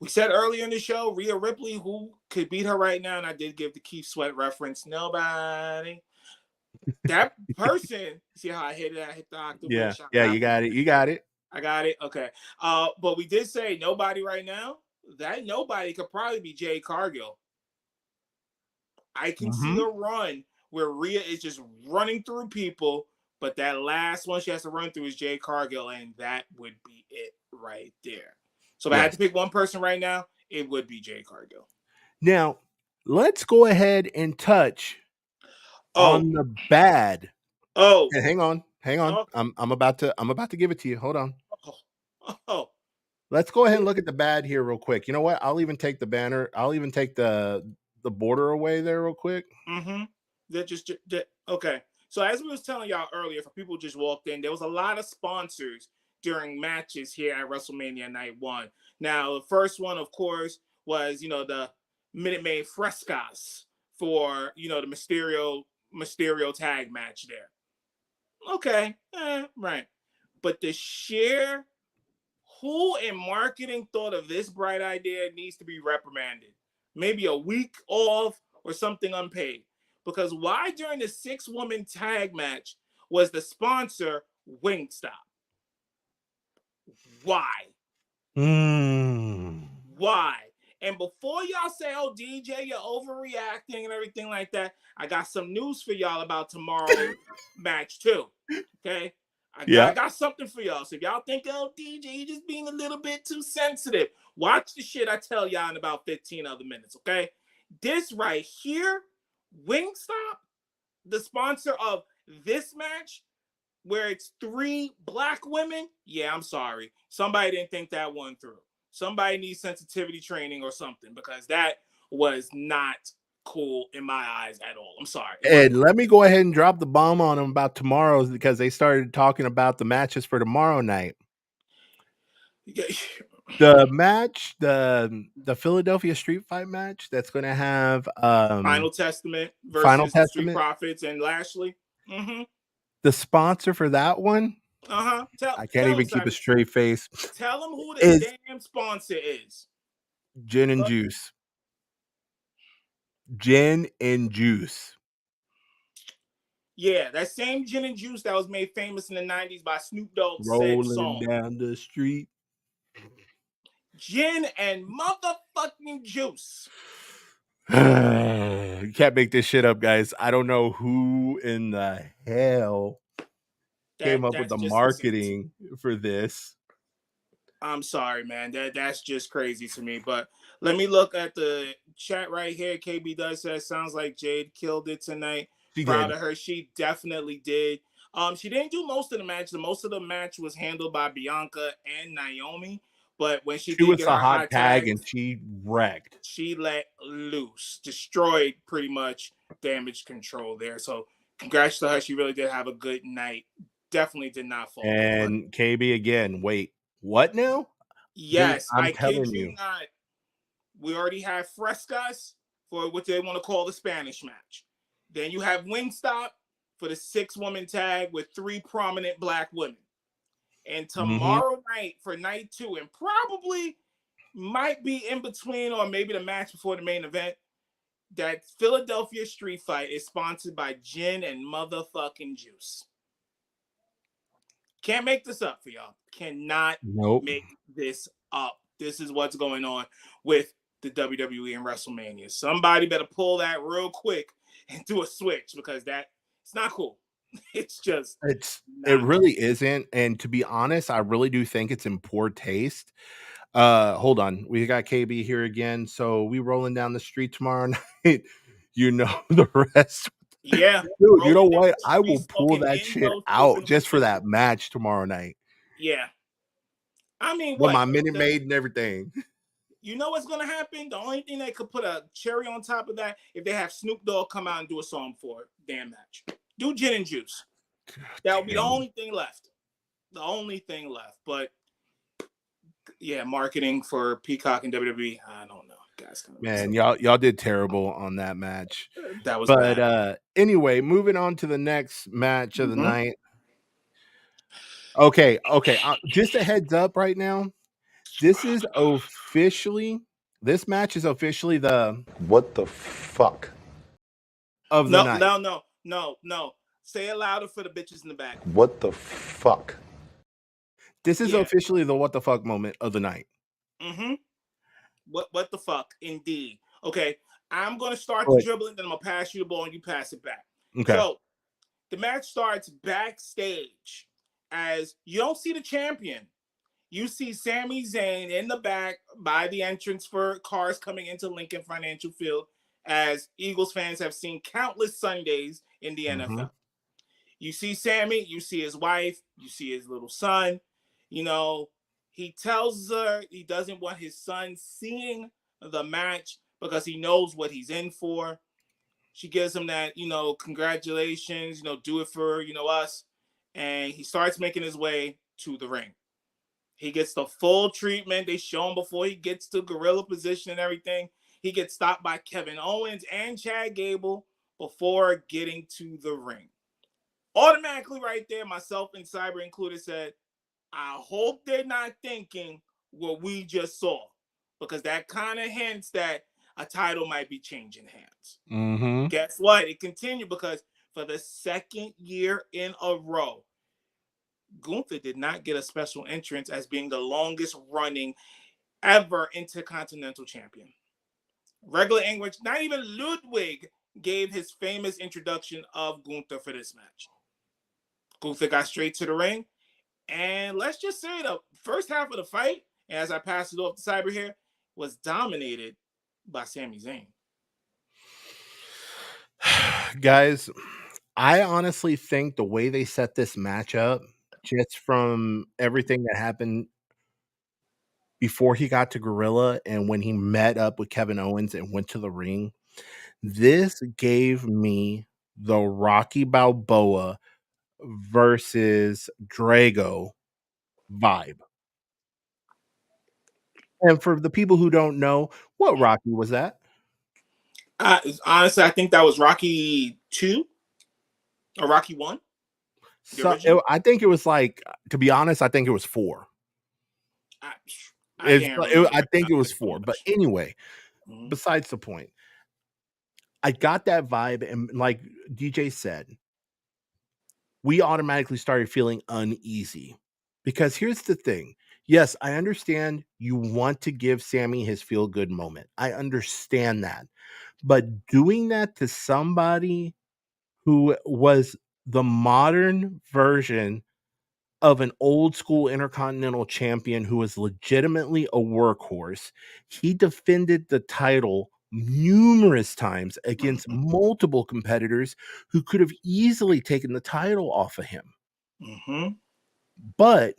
B: We said earlier in the show, Rhea Ripley, who could beat her right now, and I did give the Keith Sweat reference. Nobody. That person, see how I hit it? I hit the octopus.
A: Yeah, you got it.
B: I got it. Okay. But we did say nobody right now. That nobody could probably be Jade Cargill. I can see a run where Rhea is just running through people, but that last one she has to run through is Jade Cargill, and that would be it right there. So if I had to pick one person right now, it would be Jade Cargill.
A: Now, let's go ahead and touch on the bad. And hang on. I'm about to give it to you. Hold on. Let's go ahead and look at the bad here real quick. You know what? I'll even take the banner. I'll even take the border away there real quick.
B: Okay. So as we was telling y'all earlier, for people who just walked in, there was a lot of sponsors during matches here at WrestleMania Night 1. Now, the first one, of course, was, the Minute Maid Frescas for, the Mysterio tag match there. Okay, right. But the sheer who in marketing thought of this bright idea needs to be reprimanded. Maybe a week off or something unpaid. Because why during the 6-woman tag match was the sponsor Wingstop? Why? Why? And before y'all say, oh, DJ, you're overreacting and everything like that, I got some news for y'all about tomorrow's match too. Okay? I got something for y'all. So if y'all think, oh, DJ, you're just being a little bit too sensitive, watch the shit I tell y'all in about 15 other minutes, okay? This right here, Wingstop, the sponsor of this match, where it's 3 black women, yeah, I'm sorry. Somebody didn't think that one through. Somebody needs sensitivity training or something, because that was not cool in my eyes at all. I'm sorry.
A: And let me go ahead and drop the bomb on them about tomorrow's, because they started talking about the matches for tomorrow night. The match, the Philadelphia Street Fight match, that's going to have
B: Final Testament versus the Street Profits and Lashley. Mm-hmm.
A: The sponsor for that one,
B: I
A: can't even keep a straight face.
B: Tell them who the damn sponsor is.
A: Gin and Juice. Gin and Juice.
B: Yeah, that same Gin and Juice that was made famous in the 90s by Snoop Dogg.
A: Rolling down the street.
B: Gin and motherfucking juice.
A: You can't make this shit up, guys. I don't know who in the hell came up with the marketing for this.
B: I'm sorry, man. That's just crazy to me. But let me look at the chat right here. KB does say, sounds like Jade killed it tonight. Proud of her. She definitely did. She didn't do most of the match. Most of the match was handled by Bianca and Naomi. But when she did
A: was
B: get
A: a
B: her
A: hot tag and she wrecked.
B: She let loose, destroyed pretty much damage control there. So congrats to her. She really did have a good night. Definitely did not fall.
A: And KB again. Wait, what now?
B: Yes, I kid you not. We already have Frescas for what they want to call the Spanish match. Then you have Wingstop for the 6-woman tag with 3 prominent black women. And tomorrow night for night 2, and probably might be in between or maybe the match before the main event, that Philadelphia Street Fight is sponsored by Gin and motherfucking Juice. Can't make this up for y'all. Cannot make this up. This is what's going on with the WWE and WrestleMania. Somebody better pull that real quick and do a switch, because it's not cool. It
A: really isn't. And to be honest, I really do think it's in poor taste. Hold on, we got KB here again. So we rolling down the street tomorrow night. You know the rest.
B: Yeah,
A: dude. You know what? I will pull that shit out just for that match tomorrow night.
B: Yeah, I mean,
A: with my Minute Maid and everything.
B: You know what's gonna happen? The only thing that could put a cherry on top of that, if they have Snoop Dogg come out and do a song for it, damn match. Do Gin and Juice. That would be the only thing left. The only thing left. But yeah, marketing for Peacock and WWE, I don't know, guys.
A: Man, y'all did terrible on that match.
B: That was
A: bad. Anyway, moving on to the next match of the night. Okay. Just a heads up right now. This match is officially the
D: what the fuck
A: of the night.
B: No. Say it louder for the bitches in the back.
D: What the fuck?
A: This is officially the what the fuck moment of the night.
B: Mm-hmm. What the fuck, indeed. Okay, I'm going to start the dribbling, then I'm going to pass you the ball and you pass it back.
A: Okay.
B: So, the match starts backstage as you don't see the champion. You see Sami Zayn in the back by the entrance for cars coming into Lincoln Financial Field, as Eagles fans have seen countless Sundays in the NFL. You see Sami, you see his wife, you see his little son. You know, he tells her he doesn't want his son seeing the match because he knows what he's in for. She gives him that, congratulations, do it for, us. And he starts making his way to the ring. He gets the full treatment. They show him before he gets to gorilla position and everything. He gets stopped by Kevin Owens and Chad Gable before getting to the ring. Automatically right there, myself and Cyber included said, I hope they're not thinking what we just saw, because that kind of hints that a title might be changing hands.
A: Mm-hmm.
B: Guess what? It continued, because for the second year in a row, Gunther did not get a special entrance as being the longest running ever Intercontinental Champion. Regular English, not even Ludwig gave his famous introduction of Gunther for this match. Gunther got straight to the ring, and let's just say the first half of the fight, as I pass it off to Cyber here, was dominated by Sami Zayn.
A: Guys, I honestly think the way they set this match up, just from everything that happened before he got to Gorilla and when he met up with Kevin Owens and went to the ring, this gave me the Rocky Balboa versus Drago vibe. And for the people who don't know, what Rocky was that?
B: Honestly, I think that was Rocky 2 or Rocky 1.
A: I think it was like, to be honest, I think it was 4. I think it was 4. But anyway, besides the point, I got that vibe, and like DJ said, we automatically started feeling uneasy, because here's the thing. Yes, I understand you want to give Sami his feel-good moment. I understand that. But doing that to somebody who was the modern version of an old school Intercontinental Champion who was legitimately a workhorse, he defended the title numerous times against multiple competitors who could have easily taken the title off of him. But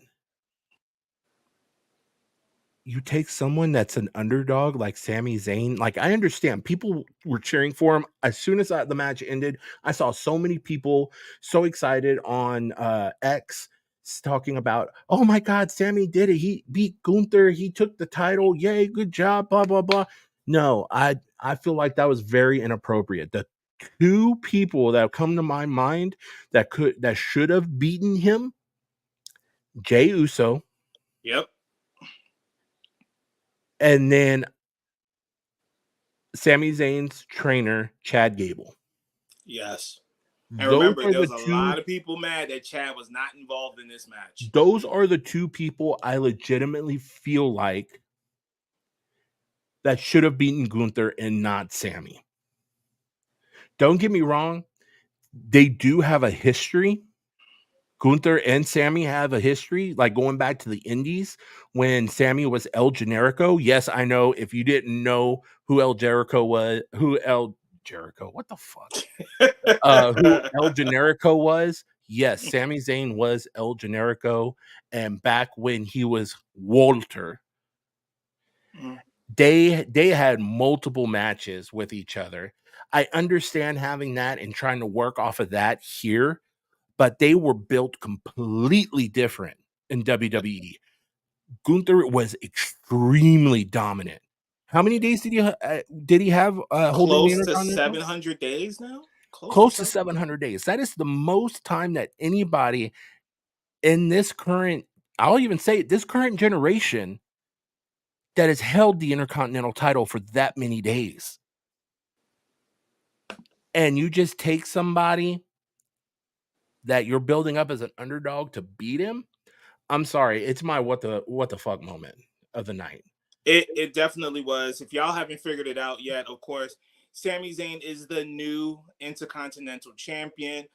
A: you take someone that's an underdog like Sami Zayn. Like, I understand people were cheering for him. As soon as the match ended, I saw so many people so excited on X talking about, oh my God, Sami did it. He beat Gunther. He took the title. Yay, good job, blah, blah, blah. No, I feel like that was very inappropriate. The two people that come to my mind that should have beaten him, Jey Uso.
B: Yep.
A: And then Sami Zayn's trainer, Chad Gable.
B: Yes. And remember, there was a lot of people mad that Chad was not involved in this match.
A: Those are the two people I legitimately feel like that should have beaten Gunther and not Sami. Don't get me wrong. They do have a history. Gunther and Sami have a history, like going back to the Indies when Sami was El Generico. Yes, I know if you didn't know who El Generico was, who El Generico was. Yes, Sami Zayn was El Generico, and back when he was Walter, they had multiple matches with each other. I understand having that and trying to work off of that here, but they were built completely different in WWE. Gunther was extremely dominant. How many days did he have holding
B: close to 700 days now?
A: Close to 700 days. That is the most time that anybody in this current, I'll even say this current generation, that has held the Intercontinental title for that many days. And you just take somebody that you're building up as an underdog to beat him. I'm sorry, it's my what the fuck moment of the night.
B: It definitely was. If y'all haven't figured it out yet, of course, Sami Zayn is the new Intercontinental Champion.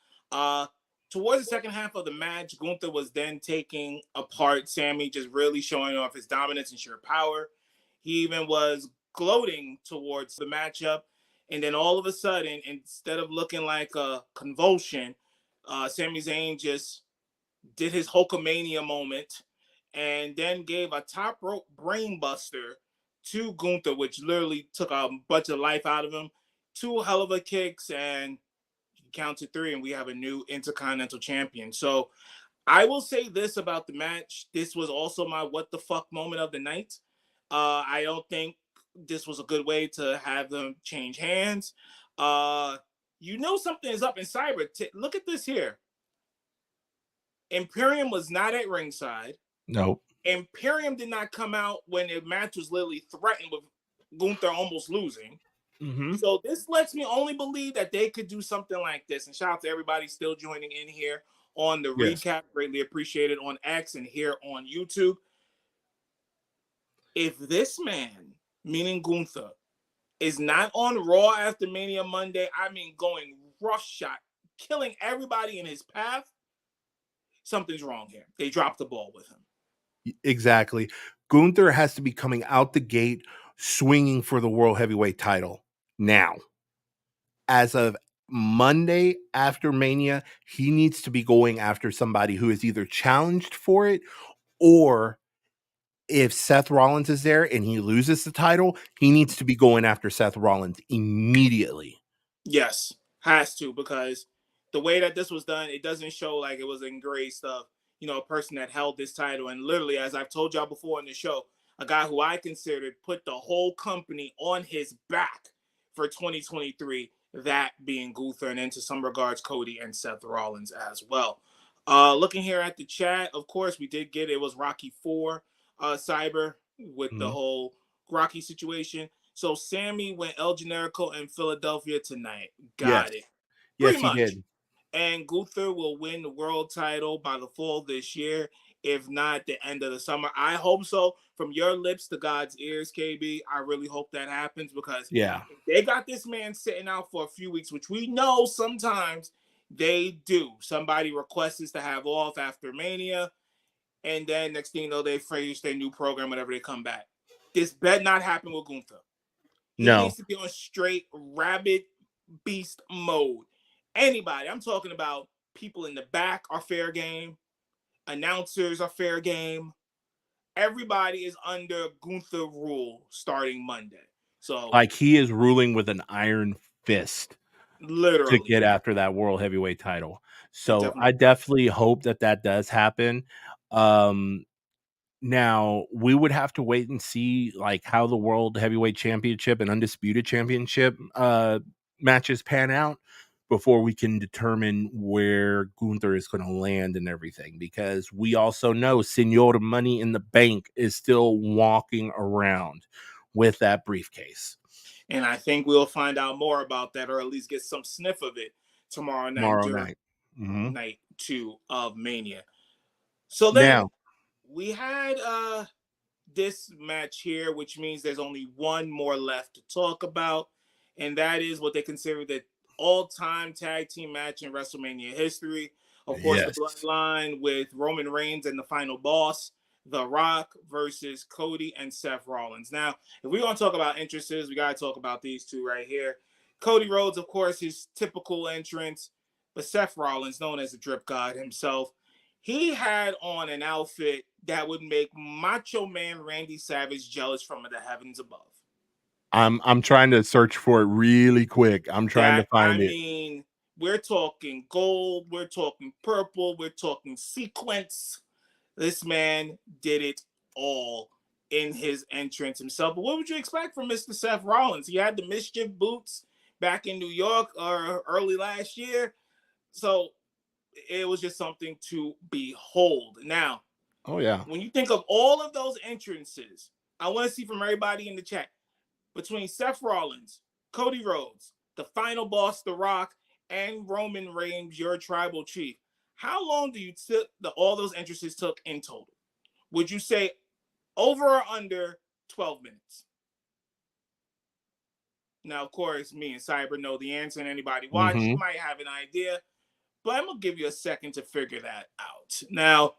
B: Towards the second half of the match, Gunther was then taking apart Sami, just really showing off his dominance and sheer power. He even was gloating towards the matchup. And then all of a sudden, instead of looking like a convulsion, Sami Zayn just did his Hulkamania moment and then gave a top rope brainbuster to Gunther, which literally took a bunch of life out of him. 2 hell of a kicks, and count to 3, and we have a new Intercontinental Champion. So I will say this about the match. This was also my what the fuck moment of the night. I don't think this was a good way to have them change hands. You know something is up in Cyber. Look at this here. Imperium was not at ringside.
A: Nope.
B: Imperium did not come out when the match was literally threatened with Gunther almost losing.
A: Mm-hmm.
B: So this lets me only believe that they could do something like this. And shout out to everybody still joining in here on the recap. Greatly appreciated on X and here on YouTube. If this man, meaning Gunther, is not on Raw after Mania Monday, I mean going roughshod, killing everybody in his path, something's wrong here. They dropped the ball with him.
A: Exactly. Gunther has to be coming out the gate swinging for the World Heavyweight title now. As of Monday after Mania, he needs to be going after somebody who is either challenged for it, or if Seth Rollins is there and he loses the title, he needs to be going after Seth Rollins immediately.
B: Yes, has to, because the way that this was done, it doesn't show like it was engraved of, a person that held this title. And literally, as I've told y'all before in the show, a guy who I considered put the whole company on his back for 2023, that being Gunther, and into some regards, Cody and Seth Rollins as well. Looking here at the chat, of course, we did get, it was Rocky 4, Cyber, with the whole Rocky situation. So Sami went El Generico in Philadelphia tonight. Got it.
A: Yes, he did.
B: And Gunther will win the world title by the fall this year, if not the end of the summer. I hope so. From your lips to God's ears, KB, I really hope that happens, because if they got this man sitting out for a few weeks, which we know sometimes they do. Somebody requests to have off after Mania, and then next thing you know, they finish their new program whenever they come back. This better not happen with Gunther. He needs to be on straight rabid beast mode. Anybody, I'm talking about people in the back are fair game. Announcers are fair game. Everybody is under Gunther rule starting Monday. So,
A: like, he is ruling with an iron fist,
B: literally,
A: to get after that World Heavyweight title. So
B: definitely.
A: I definitely hope that does happen. Now we would have to wait and see like how the World Heavyweight Championship and Undisputed Championship matches pan out before we can determine where Gunther is going to land and everything, because we also know Senor Money in the Bank is still walking around with that briefcase.
B: And I think we'll find out more about that, or at least get some sniff of it tomorrow night. Night 2 of Mania. So then now, we had this match here, which means there's only one more left to talk about, and that is what they consider the all-time tag team match in WrestleMania history. Of course, the Bloodline with Roman Reigns and the final boss, The Rock, versus Cody and Seth Rollins. Now, if we're going to talk about entrances, we got to talk about these two right here. Cody Rhodes, of course, his typical entrance, but Seth Rollins, known as the Drip God himself, he had on an outfit that would make Macho Man Randy Savage jealous from the heavens above.
A: I'm trying to search for it really quick. I'm trying to find it.
B: I mean, we're talking gold, we're talking purple, we're talking sequence. This man did it all in his entrance himself. But what would you expect from Mr. Seth Rollins? He had the mischief boots back in New York early last year. So it was just something to behold. Now, when you think of all of those entrances, I want to see from everybody in the chat, between Seth Rollins, Cody Rhodes, the final boss, The Rock, and Roman Reigns, your tribal chief, how long do you think all those entrances took in total? Would you say over or under 12 minutes? Now, of course, me and Cyber know the answer, and anybody watching might have an idea, but I'm going to give you a second to figure that out. Now,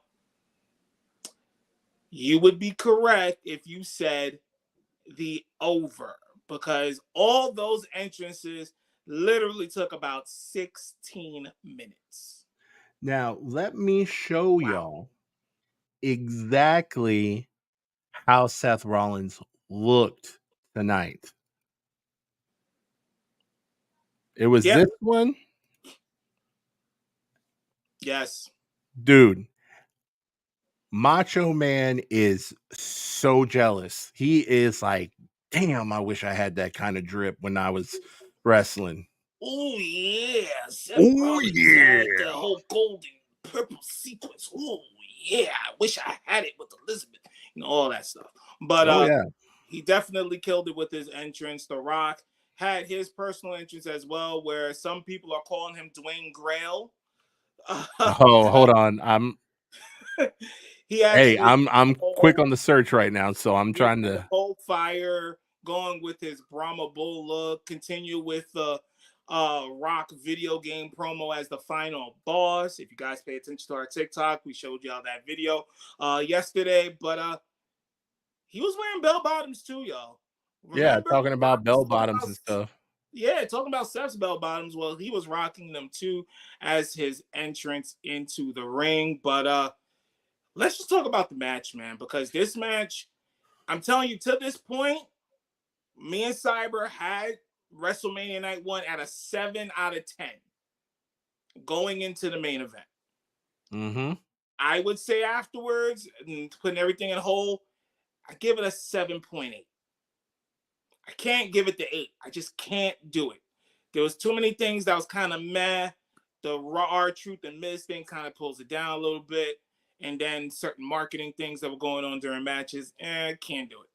B: you would be correct if you said the over, because all those entrances literally took about 16 minutes.
A: Now, let me show y'all exactly how Seth Rollins looked tonight. It was this one.
B: Yes.
A: Dude, Macho Man is so jealous. He is like, damn, I wish I had that kind of drip when I was wrestling.
B: Oh yeah, Seth
A: Oh
B: Rollins
A: yeah.
B: had the whole golden purple sequence. Oh yeah, I wish I had it with Elizabeth. All that stuff. But
A: Oh yeah.
B: he definitely killed it with his entrance. The Rock had his personal entrance as well, where some people are calling him Dwayne Grail.
A: Oh, hold on.
B: He actually
A: I'm quick on the search right now, so I'm trying to
B: whole fire going with his Brahma Bull look. Continue with the Rock video game promo as the final boss. If you guys pay attention to our TikTok, we showed y'all that video yesterday. But he was wearing bell bottoms too, y'all. Remember,
A: talking about bell bottoms and stuff.
B: Yeah, talking about Seth's bell bottoms. Well, he was rocking them too as his entrance into the ring. But let's just talk about the match, man, because this match, I'm telling you, to this point, me and Cyber had WrestleMania Night 1 at a 7 out of 10 going into the main event.
A: Mm-hmm.
B: I would say afterwards, putting everything in whole, I give it a 7.8. I can't give it the 8. I just can't do it. There was too many things that was kind of meh. The Raw Truth and Miz thing kind of pulls it down a little bit. And then certain marketing things that were going on during matches, can't do it.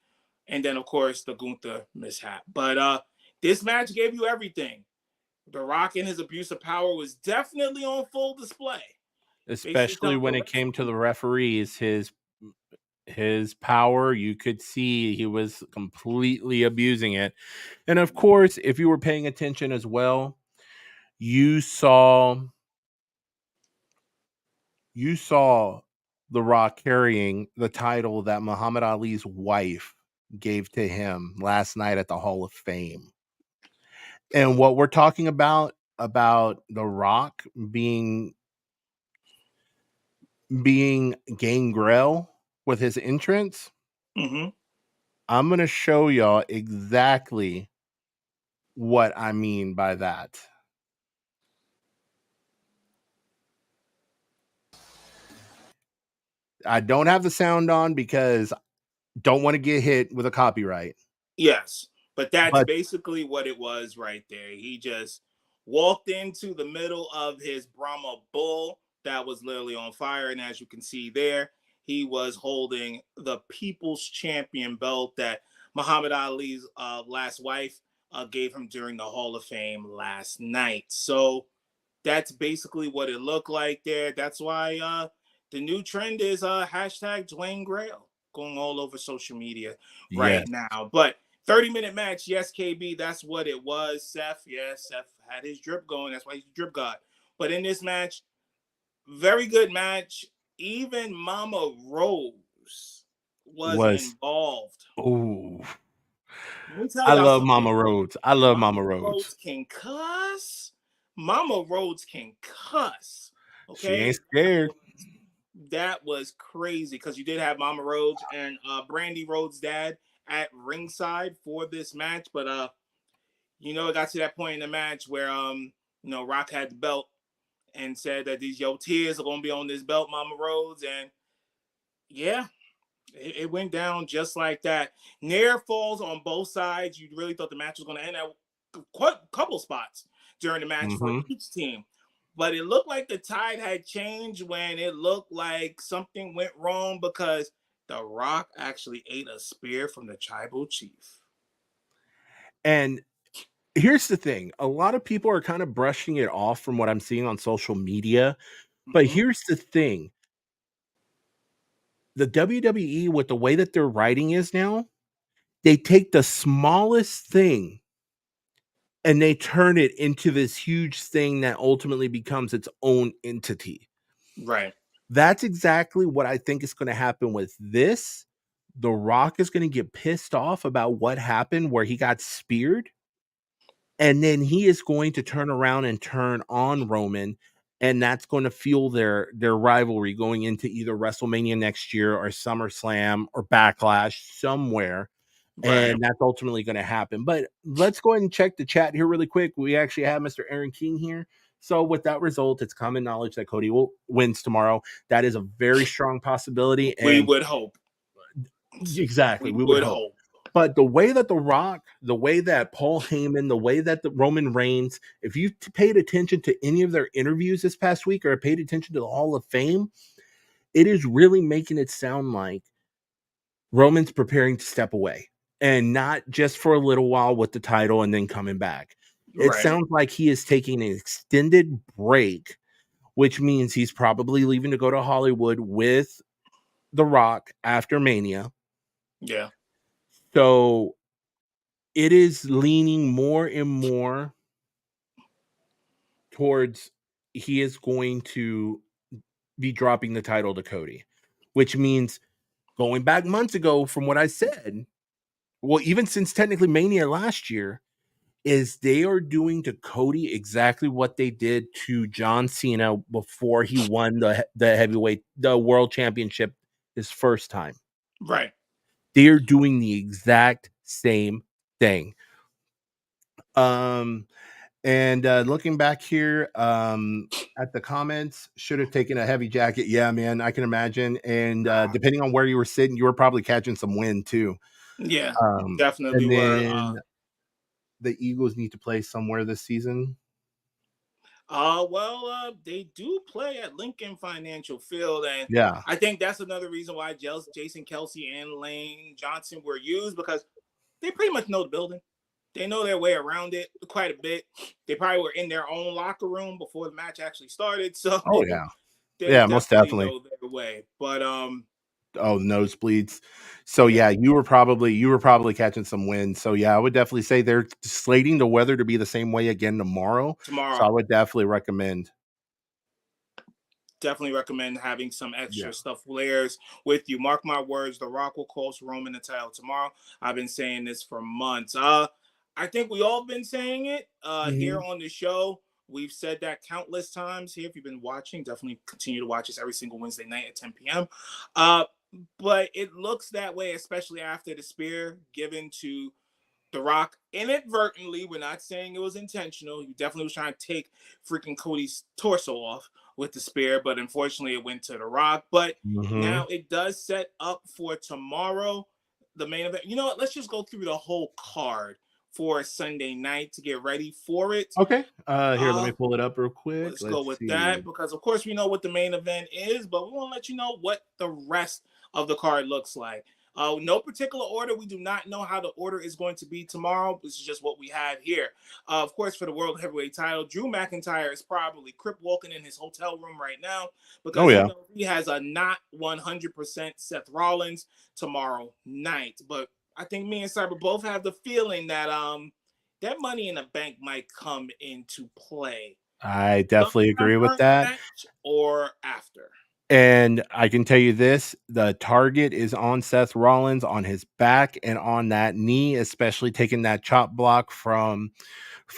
B: And then, of course, the Gunther mishap. But this match gave you everything. The Rock and his abuse of power was definitely on full display.
A: Especially when it came to the referees, his power, you could see he was completely abusing it. And of course, if you were paying attention as well, you saw The Rock carrying the title that Muhammad Ali's wife gave to him last night at the Hall of Fame. And what we're talking about The Rock being Gangrel with his entrance,
B: Mm-hmm.
A: I'm going to show y'all exactly what I mean by that. I don't have the sound on because don't want to get hit with a copyright.
B: Yes, but that's basically what it was right there. He just walked into the middle of his Brahma Bull that was literally on fire. And as you can see there, he was holding the People's Champion belt that Muhammad Ali's last wife gave him during the Hall of Fame last night. So that's basically what it looked like there. That's why the new trend is hashtag Dwayne Grail going all over social media right now. But 30-minute match, yes, KB, that's what it was. Seth had his drip going. That's why he's the drip god. But in this match, very good match. Even Mama Rose was involved.
A: Oh,
B: I love
A: Mama Rhodes. I love Mama Rhodes.
B: Rhodes can cuss. Mama Rhodes can cuss. Okay,
A: she ain't scared.
B: That was crazy because you did have Mama Rhodes and Brandy Rhodes' dad at ringside for this match, but it got to that point in the match where Rock had the belt and said that these tears are gonna be on this belt, Mama Rhodes, and yeah, it went down just like that. Near falls on both sides. You really thought the match was gonna end at quite a couple spots during the match for each team. But it looked like the tide had changed when it looked like something went wrong because The Rock actually ate a spear from the tribal chief.
A: And here's the thing. A lot of people are kind of brushing it off from what I'm seeing on social media. But here's the thing. The WWE, with the way that their writing is now, they take the smallest thing and they turn it into this huge thing that ultimately becomes its own entity.
B: Right.
A: That's exactly what I think is going to happen with this. The Rock is going to get pissed off about what happened where he got speared. And then he is going to turn around and turn on Roman. And that's going to fuel their rivalry going into either WrestleMania next year or SummerSlam or Backlash somewhere. Right. And that's ultimately going to happen. But let's go ahead and check the chat here really quick. We actually have Mr. Aaron King here So with that result, it's common knowledge that Cody wins tomorrow. That is a very strong possibility.
B: We
A: And
B: would hope.
A: exactly, we would hope. But the way that The Rock, the way that Paul Heyman, the way that the Roman Reigns, if you paid attention to any of their interviews this past week or paid attention to the Hall of Fame, it is really making it sound like Roman's preparing to step away and not just for a little while with the title and then coming back. It sounds like he is taking an extended break, which means he's probably leaving to go to Hollywood with The Rock after Mania.
B: Yeah.
A: So it is leaning more and more towards he is going to be dropping the title to Cody, which means going back months ago from what I said, well, even since technically Mania last year, is they are doing to Cody exactly what they did to John Cena before he won the world championship his first time.
B: Right.
A: They are doing the exact same thing. And looking back here at the comments, should have taken a heavy jacket. Yeah, man, I can imagine. And depending on where you were sitting, you were probably catching some wind too.
B: Yeah, definitely
A: and
B: were.
A: then the Eagles need to play somewhere this season.
B: They do play at Lincoln Financial Field, and
A: yeah,
B: I think that's another reason why Jason Kelsey and Lane Johnson were used, because they pretty much know the building. They know their way around it quite a bit. They probably were in their own locker room before the match actually started. So,
A: yeah, most definitely
B: know their way. But
A: nosebleeds. So yeah, you were probably catching some wind. So yeah, I would definitely say they're slating the weather to be the same way again tomorrow. So I would definitely recommend
B: having some extra stuff layers with you. Mark my words, The Rock will cost Roman the title tomorrow. I've been saying this for months. I think we all been saying it here on the show. We've said that countless times here. If you've been watching, definitely continue to watch us every single Wednesday night at 10 p.m. But it looks that way, especially after the spear given to The Rock inadvertently. We're not saying it was intentional. He definitely was trying to take freaking Cody's torso off with the spear, but unfortunately it went to The Rock. But now it does set up for tomorrow, the main event. You know what? Let's just go through the whole card for Sunday night to get ready for it.
A: Okay. Here, let me pull it up real quick.
B: Let's go with that, because of course we know what the main event is, but we want to let you know what the rest of the card looks like. No particular order. We do not know how the order is going to be tomorrow. This is just what we have here. Of course, for the World Heavyweight title, Drew McIntyre is probably crip walking in his hotel room right now, because he has a not 100% Seth Rollins tomorrow night. But I think me and Cyber both have the feeling that that Money in the Bank might come into play.
A: I definitely agree with that.
B: Or after.
A: And I can tell you this, the target is on Seth Rollins, on his back and on that knee, especially taking that chop block from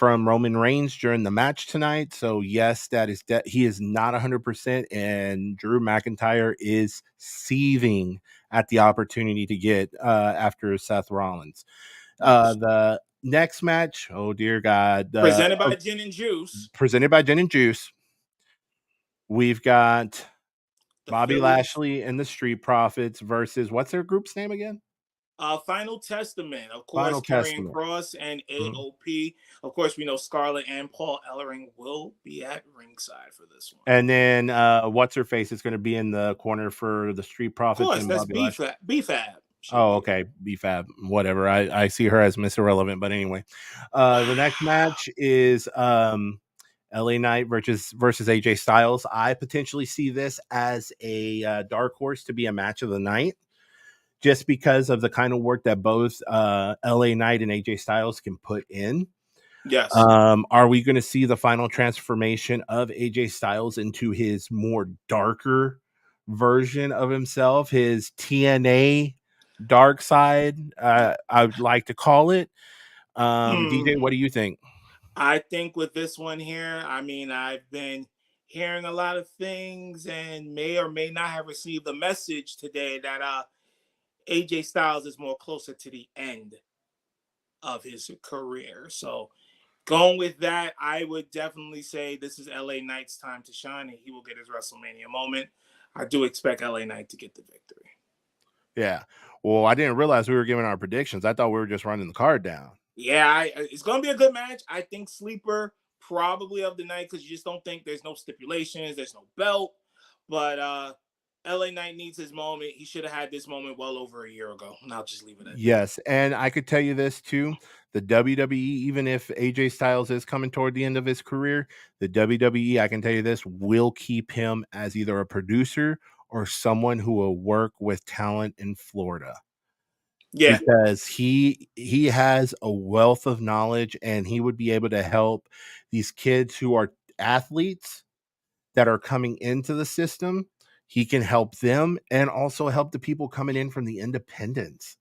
A: Roman Reigns during the match tonight. So yes, that is he is not 100%, and Drew McIntyre is seething at the opportunity to get after Seth Rollins. The next match, oh dear God,
B: presented by Gin and Juice.
A: We've got Bobby Lashley and the Street Profits versus, what's their group's name again?
B: Final Testament, of course. Karrion Kross and AOP. Of course, we know Scarlett and Paul Ellering will be at ringside for this one.
A: And then what's her face is going to be in the corner for the Street Profits.
B: Of course, that's B-Fab.
A: Oh, okay. B-Fab. Whatever. I see her as Miss Irrelevant, but anyway. The next match is LA Knight versus AJ Styles. I potentially see this as a dark horse to be a match of the night, just because of the kind of work that both LA Knight and AJ Styles can put in.
B: Yes.
A: Are we going to see the final transformation of AJ Styles into his more darker version of himself, his TNA dark side, I would like to call it? DJ, what do you think?
B: I think with this one here, I mean, I've been hearing a lot of things and may or may not have received the message today that AJ Styles is more closer to the end of his career. So Going with that, I would definitely say this is LA Knight's time to shine, and he will get his WrestleMania moment. I do expect LA Knight to get the victory.
A: Yeah. Well, I didn't realize we were giving our predictions. I thought we were just running the card down.
B: Yeah, it's going to be a good match. I think sleeper probably of the night because you just don't think there's no stipulations, there's no belt. But LA Knight needs his moment. He should have had this moment well over a year ago. And I'll just leave it at that.
A: Yes, and I could tell you this too. The WWE, even if AJ Styles is coming toward the end of his career, the WWE, I can tell you this, will keep him as either a producer or someone who will work with talent in Florida.
B: Yeah.
A: Because he has a wealth of knowledge and he would be able to help these kids who are athletes that are coming into the system. He can help them and also help the people coming in from the independents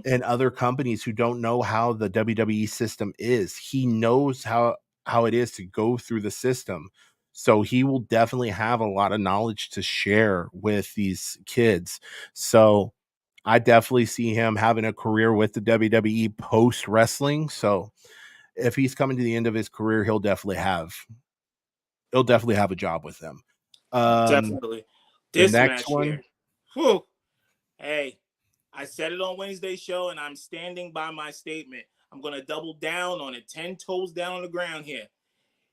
A: and other companies who don't know how the WWE system is. He knows how it is to go through the system. So he will definitely have a lot of knowledge to share with these kids. So I definitely see him having a career with the WWE post wrestling. So if he's coming to the end of his career, he'll definitely have a job with them.
B: Definitely.
A: The
B: This
A: next
B: match
A: one,
B: here. Whew. Hey, I said it on Wednesday's show, and I'm standing by my statement. I'm going to double down on it. 10 toes down on the ground here.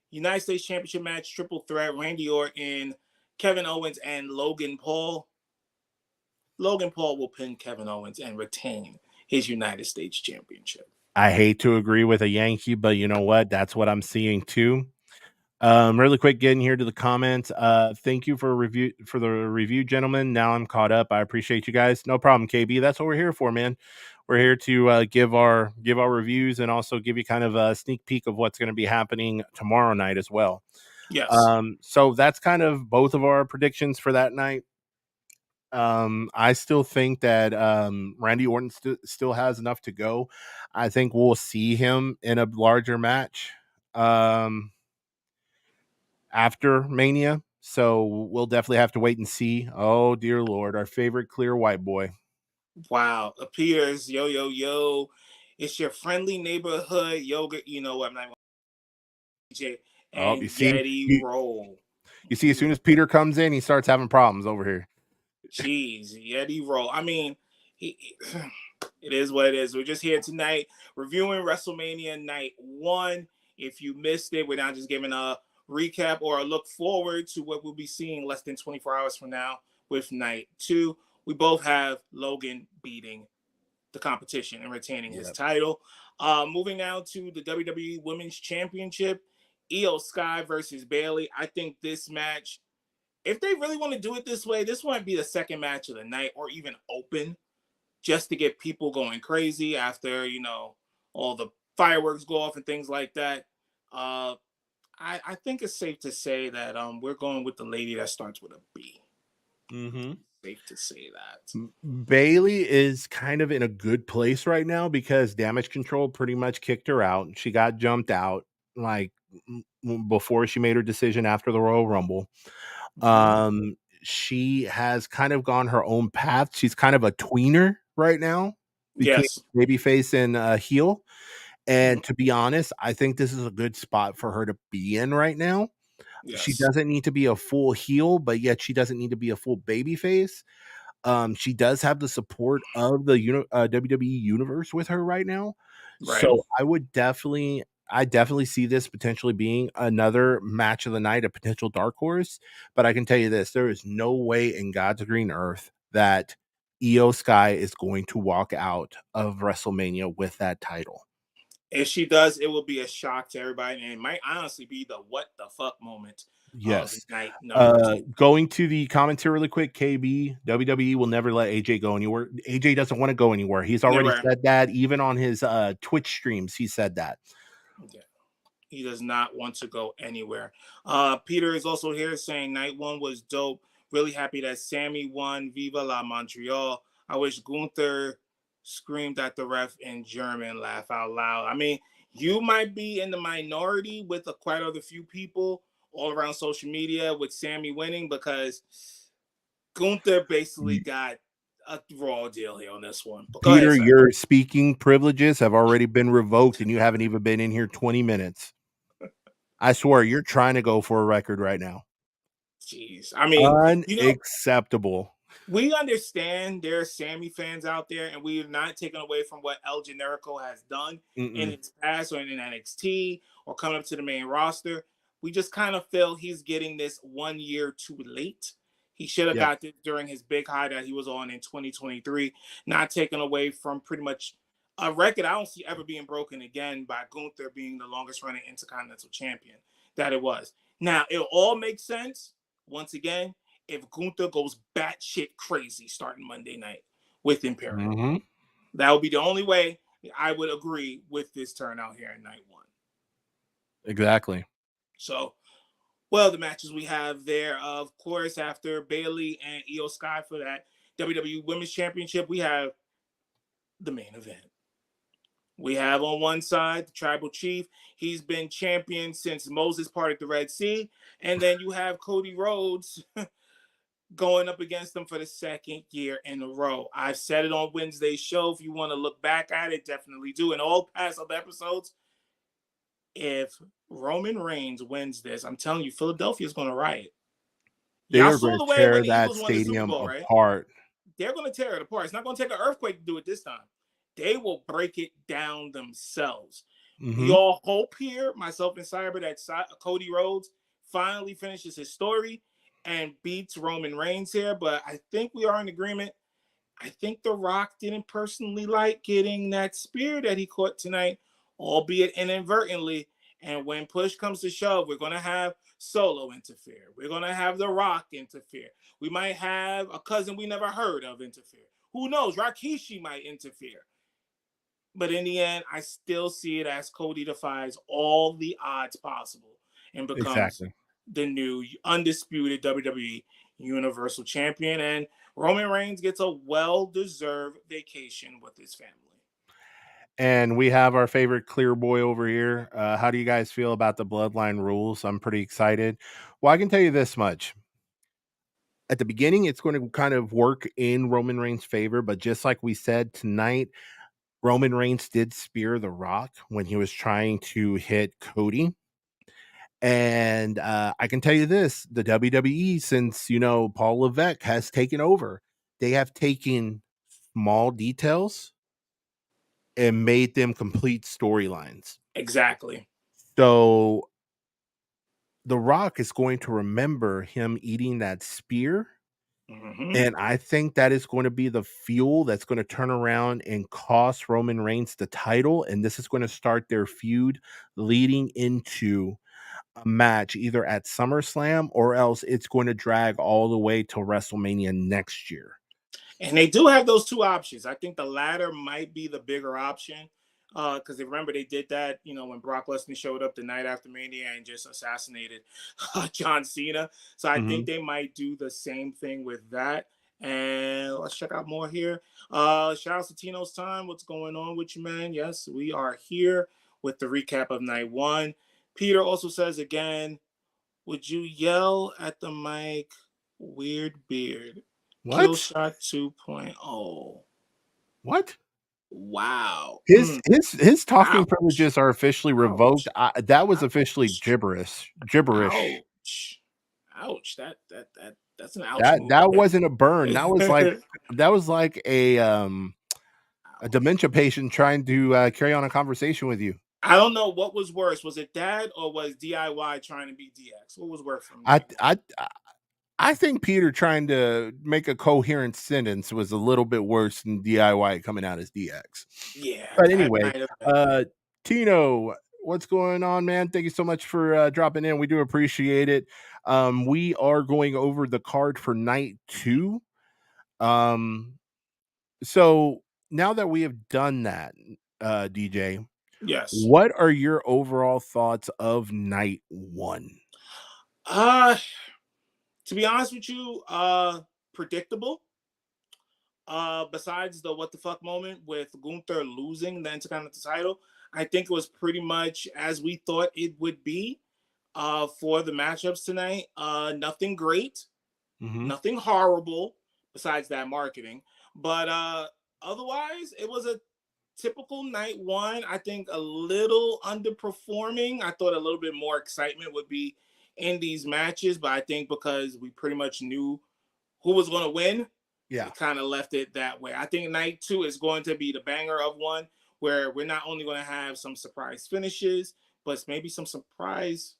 B: United States Championship match, triple threat, Randy Orton, Kevin Owens, and Logan Paul. Logan Paul will pin Kevin Owens and retain his United States Championship.
A: I hate to agree with a Yankee, but you know what? That's what I'm seeing too. Really quick, getting here to the comments. Thank you for the review, gentlemen. Now I'm caught up. I appreciate you guys. No problem, KB. That's what we're here for, man. We're here to give our reviews and also give you kind of a sneak peek of what's going to be happening tomorrow night as well.
B: Yes.
A: So that's kind of both of our predictions for that night. I still think that Randy Orton still has enough to go. I think we'll see him in a larger match after Mania. So we'll definitely have to wait and see. Oh dear Lord, our favorite clear white boy.
B: Wow. Appears, yo. It's your friendly neighborhood yogurt. You know what? I'm not going to
A: Oh,
B: and
A: you see,
B: Yeti roll.
A: you see, as soon as Peter comes in, he starts having problems over here.
B: Jeez, Yeti roll. I mean, it is what it is. We're just here tonight reviewing WrestleMania Night 1. If you missed it, we're not just giving a recap or a look forward to what we'll be seeing less than 24 hours from now with Night 2. We both have Logan beating the competition and retaining his title. Moving now to the WWE Women's Championship, Io Sky versus Bayley. I think this match, if they really want to do it this way, this might be the second match of the night or even open just to get people going crazy after, all the fireworks go off and things like that. I think it's safe to say that we're going with the lady that starts with a B.
A: Mm-hmm.
B: Safe to say that.
A: Bayley is kind of in a good place right now because Damage Control pretty much kicked her out. She got jumped out like before she made her decision after the Royal Rumble. She has kind of gone her own path. She's kind of a tweener right now between babyface and heel. And to be honest, I think this is a good spot for her to be in right now. She doesn't need to be a full heel, but yet she doesn't need to be a full babyface. She does have the support of the WWE universe with her right now.
B: Right.
A: So I definitely see this potentially being another match of the night, a potential dark horse. But I can tell you this, there is no way in God's green earth that Io Sky is going to walk out of WrestleMania with that title.
B: If she does, it will be a shock to everybody, and it might honestly be the what the fuck moment.
A: Yes.
B: Night
A: Going to the commentary really quick, KB, WWE will never let AJ go anywhere. AJ doesn't want to go anywhere. He's already said that. Even on his Twitch streams, he said that.
B: Yeah. He does not want to go anywhere. Peter is also here saying night 1 was dope. Really happy that Sami won. Viva la Montreal. I wish Gunther screamed at the ref in German, laugh out loud. I mean, you might be in the minority with quite other few people all around social media with Sami winning because Gunther basically got a raw deal here on this one. But go
A: Peter,
B: ahead, Seth.
A: your speaking privileges have already been revoked, and you haven't even been in here 20 minutes. I swear, you're trying to go for a record right now.
B: Jeez. I mean,
A: Unacceptable.
B: we understand there are Sami fans out there, and we have not taken away from what El Generico has done in its past or in NXT or coming up to the main roster. We just kind of feel he's getting this 1 year too late. He should have got this during his big high that he was on in 2023, not taken away from pretty much a record I don't see ever being broken again by Gunther being the longest running Intercontinental Champion that it was. Now, it all makes sense, once again, if Gunther goes batshit crazy starting Monday night with Imperium. That would be the only way I would agree with this turnout here in night one.
A: Exactly.
B: So, well, the matches we have there, of course, after Bayley and Io Sky for that WWE Women's Championship, we have the main event. We have on one side the Tribal Chief. He's been champion since Moses parted the Red Sea. And then you have Cody Rhodes going up against them for the second year in a row. I've said it on Wednesday's show. If you want to look back at it, definitely do. In all past other episodes, if Roman Reigns wins this, I'm telling you, Philadelphia's going to riot.
A: They're going to tear that stadium apart.
B: They're going to tear it apart. It's not going to take an earthquake to do it this time. They will break it down themselves. We all hope here, myself and Cyber, that Cody Rhodes finally finishes his story and beats Roman Reigns here. But I think we are in agreement. I think The Rock didn't personally like getting that spear that he caught tonight, albeit inadvertently. And when push comes to shove, we're going to have Solo interfere. We're going to have The Rock interfere. We might have a cousin we never heard of interfere. Who knows? Rikishi might interfere. But in the end, I still see it as Cody defies all the odds possible and becomes the new undisputed WWE Universal Champion. And Roman Reigns gets a well-deserved vacation with his family.
A: And we have our favorite clear boy over here. How do you guys feel about the Bloodline rules? I'm pretty excited. Well, I can tell you this much. At the beginning, it's going to kind of work in Roman Reigns' favor. But just like we said tonight, Roman Reigns did spear The Rock when he was trying to hit Cody. And I can tell you this, the WWE, since, Paul Levesque has taken over, they have taken small details and made them complete storylines.
B: Exactly.
A: So The Rock is going to remember him eating that spear. And I think that is going to be the fuel that's going to turn around and cost Roman Reigns the title. And this is going to start their feud leading into a match either at SummerSlam or else it's going to drag all the way to WrestleMania next year.
B: And they do have those two options. I think the latter might be the bigger option. Because remember, they did that, when Brock Lesnar showed up the night after Mania and just assassinated John Cena. So I think they might do the same thing with that. And let's check out more here. Shout out to Tino's Time. What's going on with you, man? Yes, we are here with the recap of night one. Peter also says again, would you yell at the mic, weird beard?
A: What?
B: Killshot 2.0.
A: What?
B: Wow.
A: His talking privileges are officially revoked. That was officially gibberish.
B: Ouch. That's an ouch.
A: That wasn't a burn. That was like a dementia patient trying to carry on a conversation with you.
B: I don't know what was worse. Was it that or was DIY trying to be DX? What was worse for me?
A: I think Peter trying to make a coherent sentence was a little bit worse than DIY coming out as DX.
B: Yeah.
A: But anyway, Tino, what's going on, man? Thank you so much for dropping in. We do appreciate it. We are going over the card for night 2. So now that we have done that, DJ,
B: yes,
A: what are your overall thoughts of night 1?
B: To be honest with you, predictable. Besides the what the fuck moment with Gunther losing the Intercontinental title, I think it was pretty much as we thought it would be for the matchups tonight. Nothing great, nothing horrible besides that marketing. But otherwise, it was a typical night one. I think a little underperforming. I thought a little bit more excitement would be in these matches, but I think because we pretty much knew who was going to win, it kind of left it that way. I think night two is going to be the banger of one, where we're not only going to have some surprise finishes, but maybe some surprise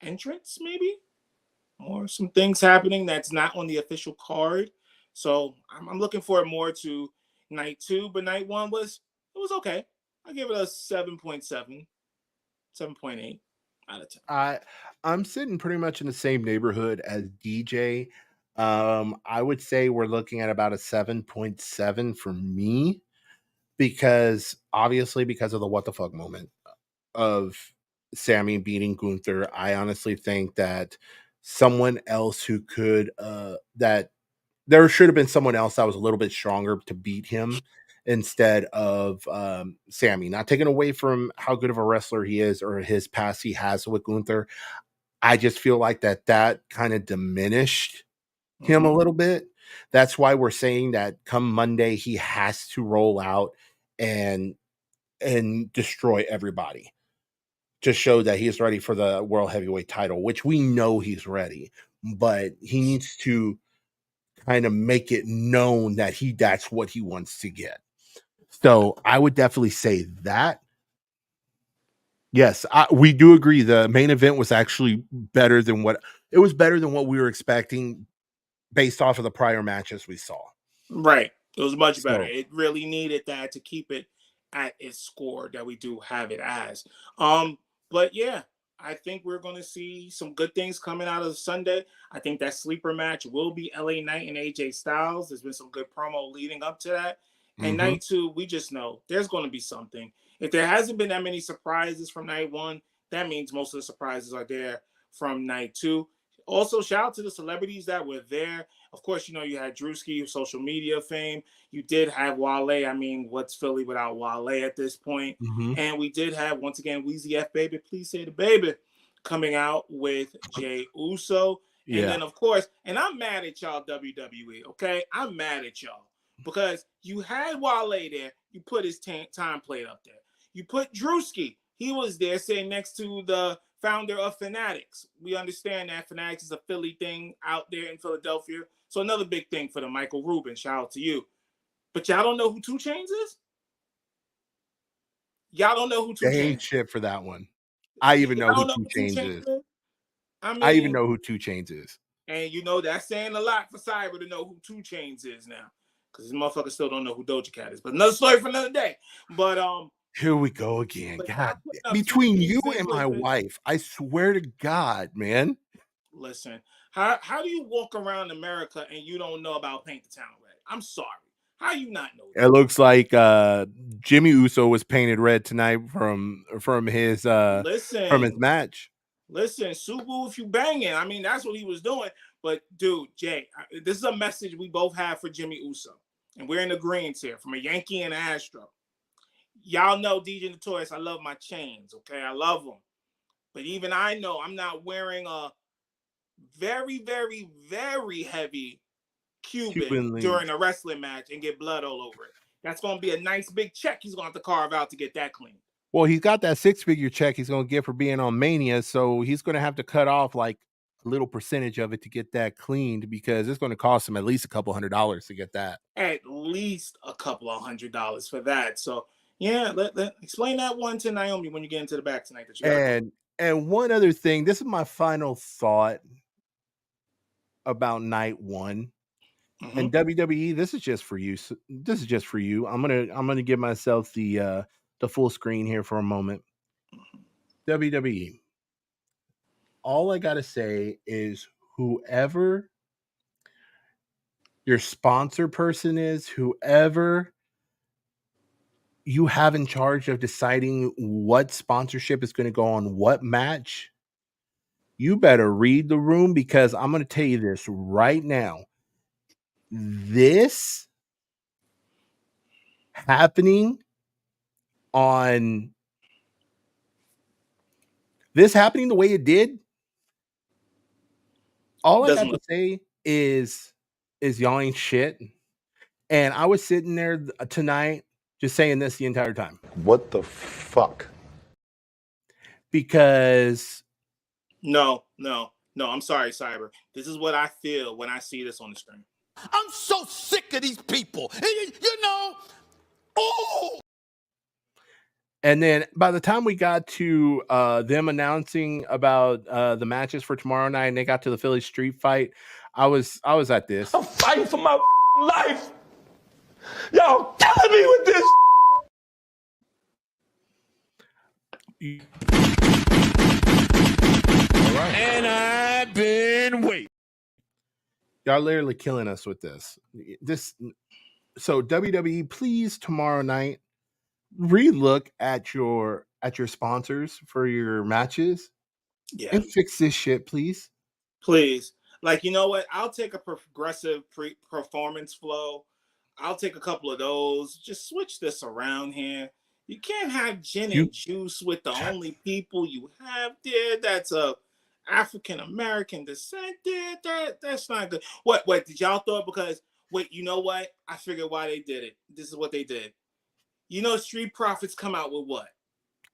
B: entrance, maybe, or some things happening that's not on the official card. So I'm looking forward more to night two, but night one was okay. I give it a 7.7, 7.8 out of 10.
A: I'm sitting pretty much in the same neighborhood as DJ. I would say we're looking at about a 7.7 for me, because obviously because of the what the fuck moment of Sami beating Gunther. I honestly think that someone else who could that there should have been someone else that was a little bit stronger to beat him instead of Sami. Not taking away from how good of a wrestler he is or his past he has with Gunther. I just feel like that kind of diminished him a little bit. That's why we're saying that come Monday he has to roll out and destroy everybody to show that he's ready for the world heavyweight title, which we know he's ready, but he needs to kind of make it known that that's what he wants to get. So I would definitely say that. Yes, we do agree. The main event was actually better than what we were expecting based off of the prior matches we saw.
B: Right. It was much better. It really needed that to keep it at its score that we do have it as. But yeah, I think we're going to see some good things coming out of Sunday. I think that sleeper match will be LA Knight and AJ Styles. There's been some good promo leading up to that. And night two, we just know there's going to be something. If there hasn't been that many surprises from night one, that means most of the surprises are there from night two. Also, shout out to the celebrities that were there. Of course, you had Drewski, social media fame. You did have Wale. I mean, what's Philly without Wale at this point? And we did have, once again, Weezy F Baby, please say the baby, coming out with Jey Uso. And then, of course, and I'm mad at y'all, WWE, okay? I'm mad at y'all because you had Wale there. You put his time plate up there. You put Drewski. He was there sitting next to the founder of Fanatics. We understand that Fanatics is a Philly thing out there in Philadelphia. So another big thing for the Michael Rubin. Shout out to you. But y'all don't know who 2 Chainz is? Y'all don't know who 2 Chainz is?
A: They ain't shit for that one. I even know who 2 Chainz is. I even know who 2 Chainz is.
B: And that's saying a lot for Cyber to know who 2 Chainz is now. Because this motherfucker still don't know who Doja Cat is. But another story for another day. But
A: here we go again. God, between you and my wife, I swear to God, man.
B: Listen, how do you walk around America and you don't know about Paint the Town Red? I'm sorry. How you not know that?
A: It looks like Jimmy Uso was painted red tonight from his match.
B: Listen, Subu, if you banging, I mean that's what he was doing. But dude, Jay, this is a message we both have for Jimmy Uso, and we're in agreement here from a Yankee and an Astro. Y'all know DJ Notorious, I love my chains, okay? I love them. But even I know I'm not wearing a very, very, very heavy Cuban during a wrestling match and get blood all over it. That's going to be a nice big check he's going to have to carve out to get that clean.
A: Well, he's got that 6-figure check he's going to get for being on Mania, so he's going to have to cut off like a little percentage of it to get that cleaned, because it's going to cost him at least $200 to get that.
B: At least $200 for that. So yeah, let explain that one to Naomi when you get into the back tonight. That you
A: and one other thing, this is my final thought about night one. And WWE, this is just for you. This is just for you. I'm gonna give myself the full screen here for a moment. WWE. All I gotta say is whoever your sponsor person is, whoever you have in charge of deciding what sponsorship is going to go on what match, you better read the room, because I'm going to tell you this right now. This happening the way it did, all I got to say is y'all ain't shit. And I was sitting there tonight just saying this the entire time.
D: What the fuck?
A: Because
B: No, I'm sorry, Cyber. This is what I feel when I see this on the screen.
E: I'm so sick of these people. You know, oh.
A: And then by the time we got to them announcing about the matches for tomorrow night and they got to the Philly street fight, I was at this.
C: I'm fighting for my life. Y'all killing me with this.
E: And I've been waiting.
A: Y'all literally killing us with this. So WWE, please tomorrow night relook at your sponsors for your matches.
B: Yeah,
A: And fix this shit, please.
B: please. Like, you know what? I'll take a progressive performance flow. I'll take a couple of those. Just switch this around here. You can't have gin and juice with the only people you have there. That's a African American descent there. That's not good. What did y'all thought? Because wait, you know what? I figured why they did it. This is what they did. You know, Street Profits come out with what?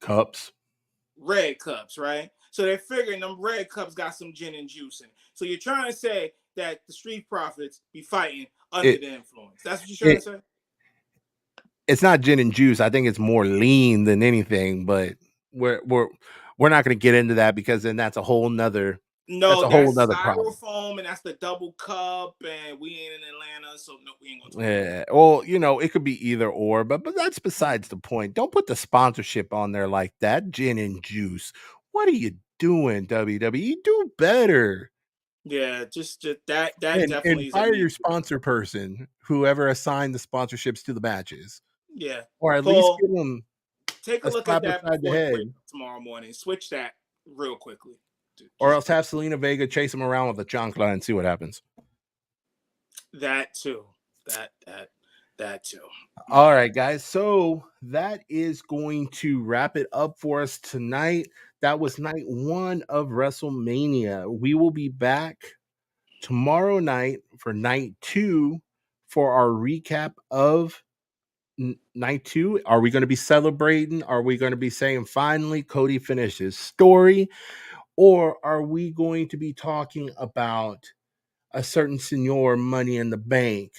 A: Cups.
B: Red cups, right? So they're figuring them red cups got some gin and juice in it. So you're trying to say that the Street Profits be fighting under the influence. That's what you're trying to say?
A: It's not gin and juice. I think it's more lean than anything, but we're not going to get into that because then that's a whole nother
B: styrofoam and that's the double cup, and we ain't in Atlanta, so no, we ain't gonna talk about
A: that. Well, you know, it could be either or, but that's besides the point. Don't put the sponsorship on there like that. Gin and juice. What are you doing, WWE? Do better.
B: Yeah, just that
A: and
B: definitely
A: fire your sponsor person, whoever assigned the sponsorships to the matches.
B: Yeah,
A: or at least give them
B: take a look at that
A: before the head
B: tomorrow morning. Switch that real quickly,
A: or else have Selena Vega chase him around with a chancla and see what happens.
B: That too. That too.
A: All right, guys. So that is going to wrap it up for us tonight. That was night 1 of WrestleMania. We will be back tomorrow night for night 2 for our recap of night 2. Are we going to be celebrating? Are we going to be saying finally Cody finished his story? Or are we going to be talking about a certain Senor Money in the Bank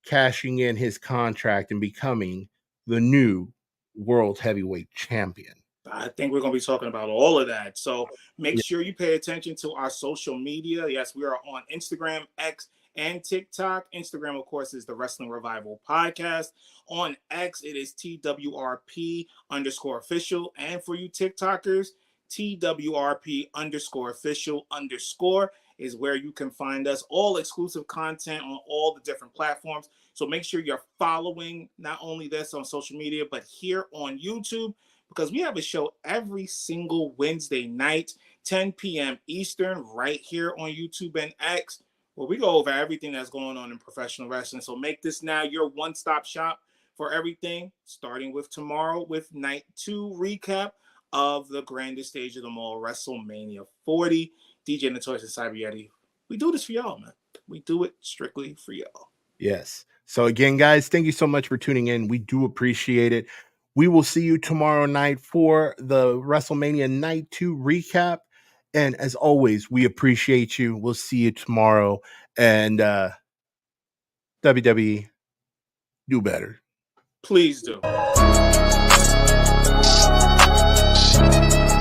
A: cashing in his contract and becoming the new World Heavyweight Champion?
B: I think we're going to be talking about all of that. So make sure you pay attention to our social media. Yes, we are on Instagram, X, and TikTok. Instagram, of course, is the Wrestling Revival Podcast. On X, it is TWRP_official. And for you TikTokers, TWRP_official_ is where you can find us. All exclusive content on all the different platforms. So make sure you're following not only this on social media, but here on YouTube, because we have a show every single Wednesday night, 10 p.m. Eastern, right here on YouTube and X, where we go over everything that's going on in professional wrestling. So make this now your one-stop shop for everything, starting with tomorrow with night 2 recap of the grandest stage of them all, WrestleMania 40. DJ Notorious and Cyber Yeti. We do this for y'all, man. We do it strictly for y'all.
A: Yes. So again, guys, thank you so much for tuning in. We do appreciate it. We will see you tomorrow night for the WrestleMania Night 2 recap. And as always, we appreciate you. We'll see you tomorrow. And WWE, do better.
B: Please do.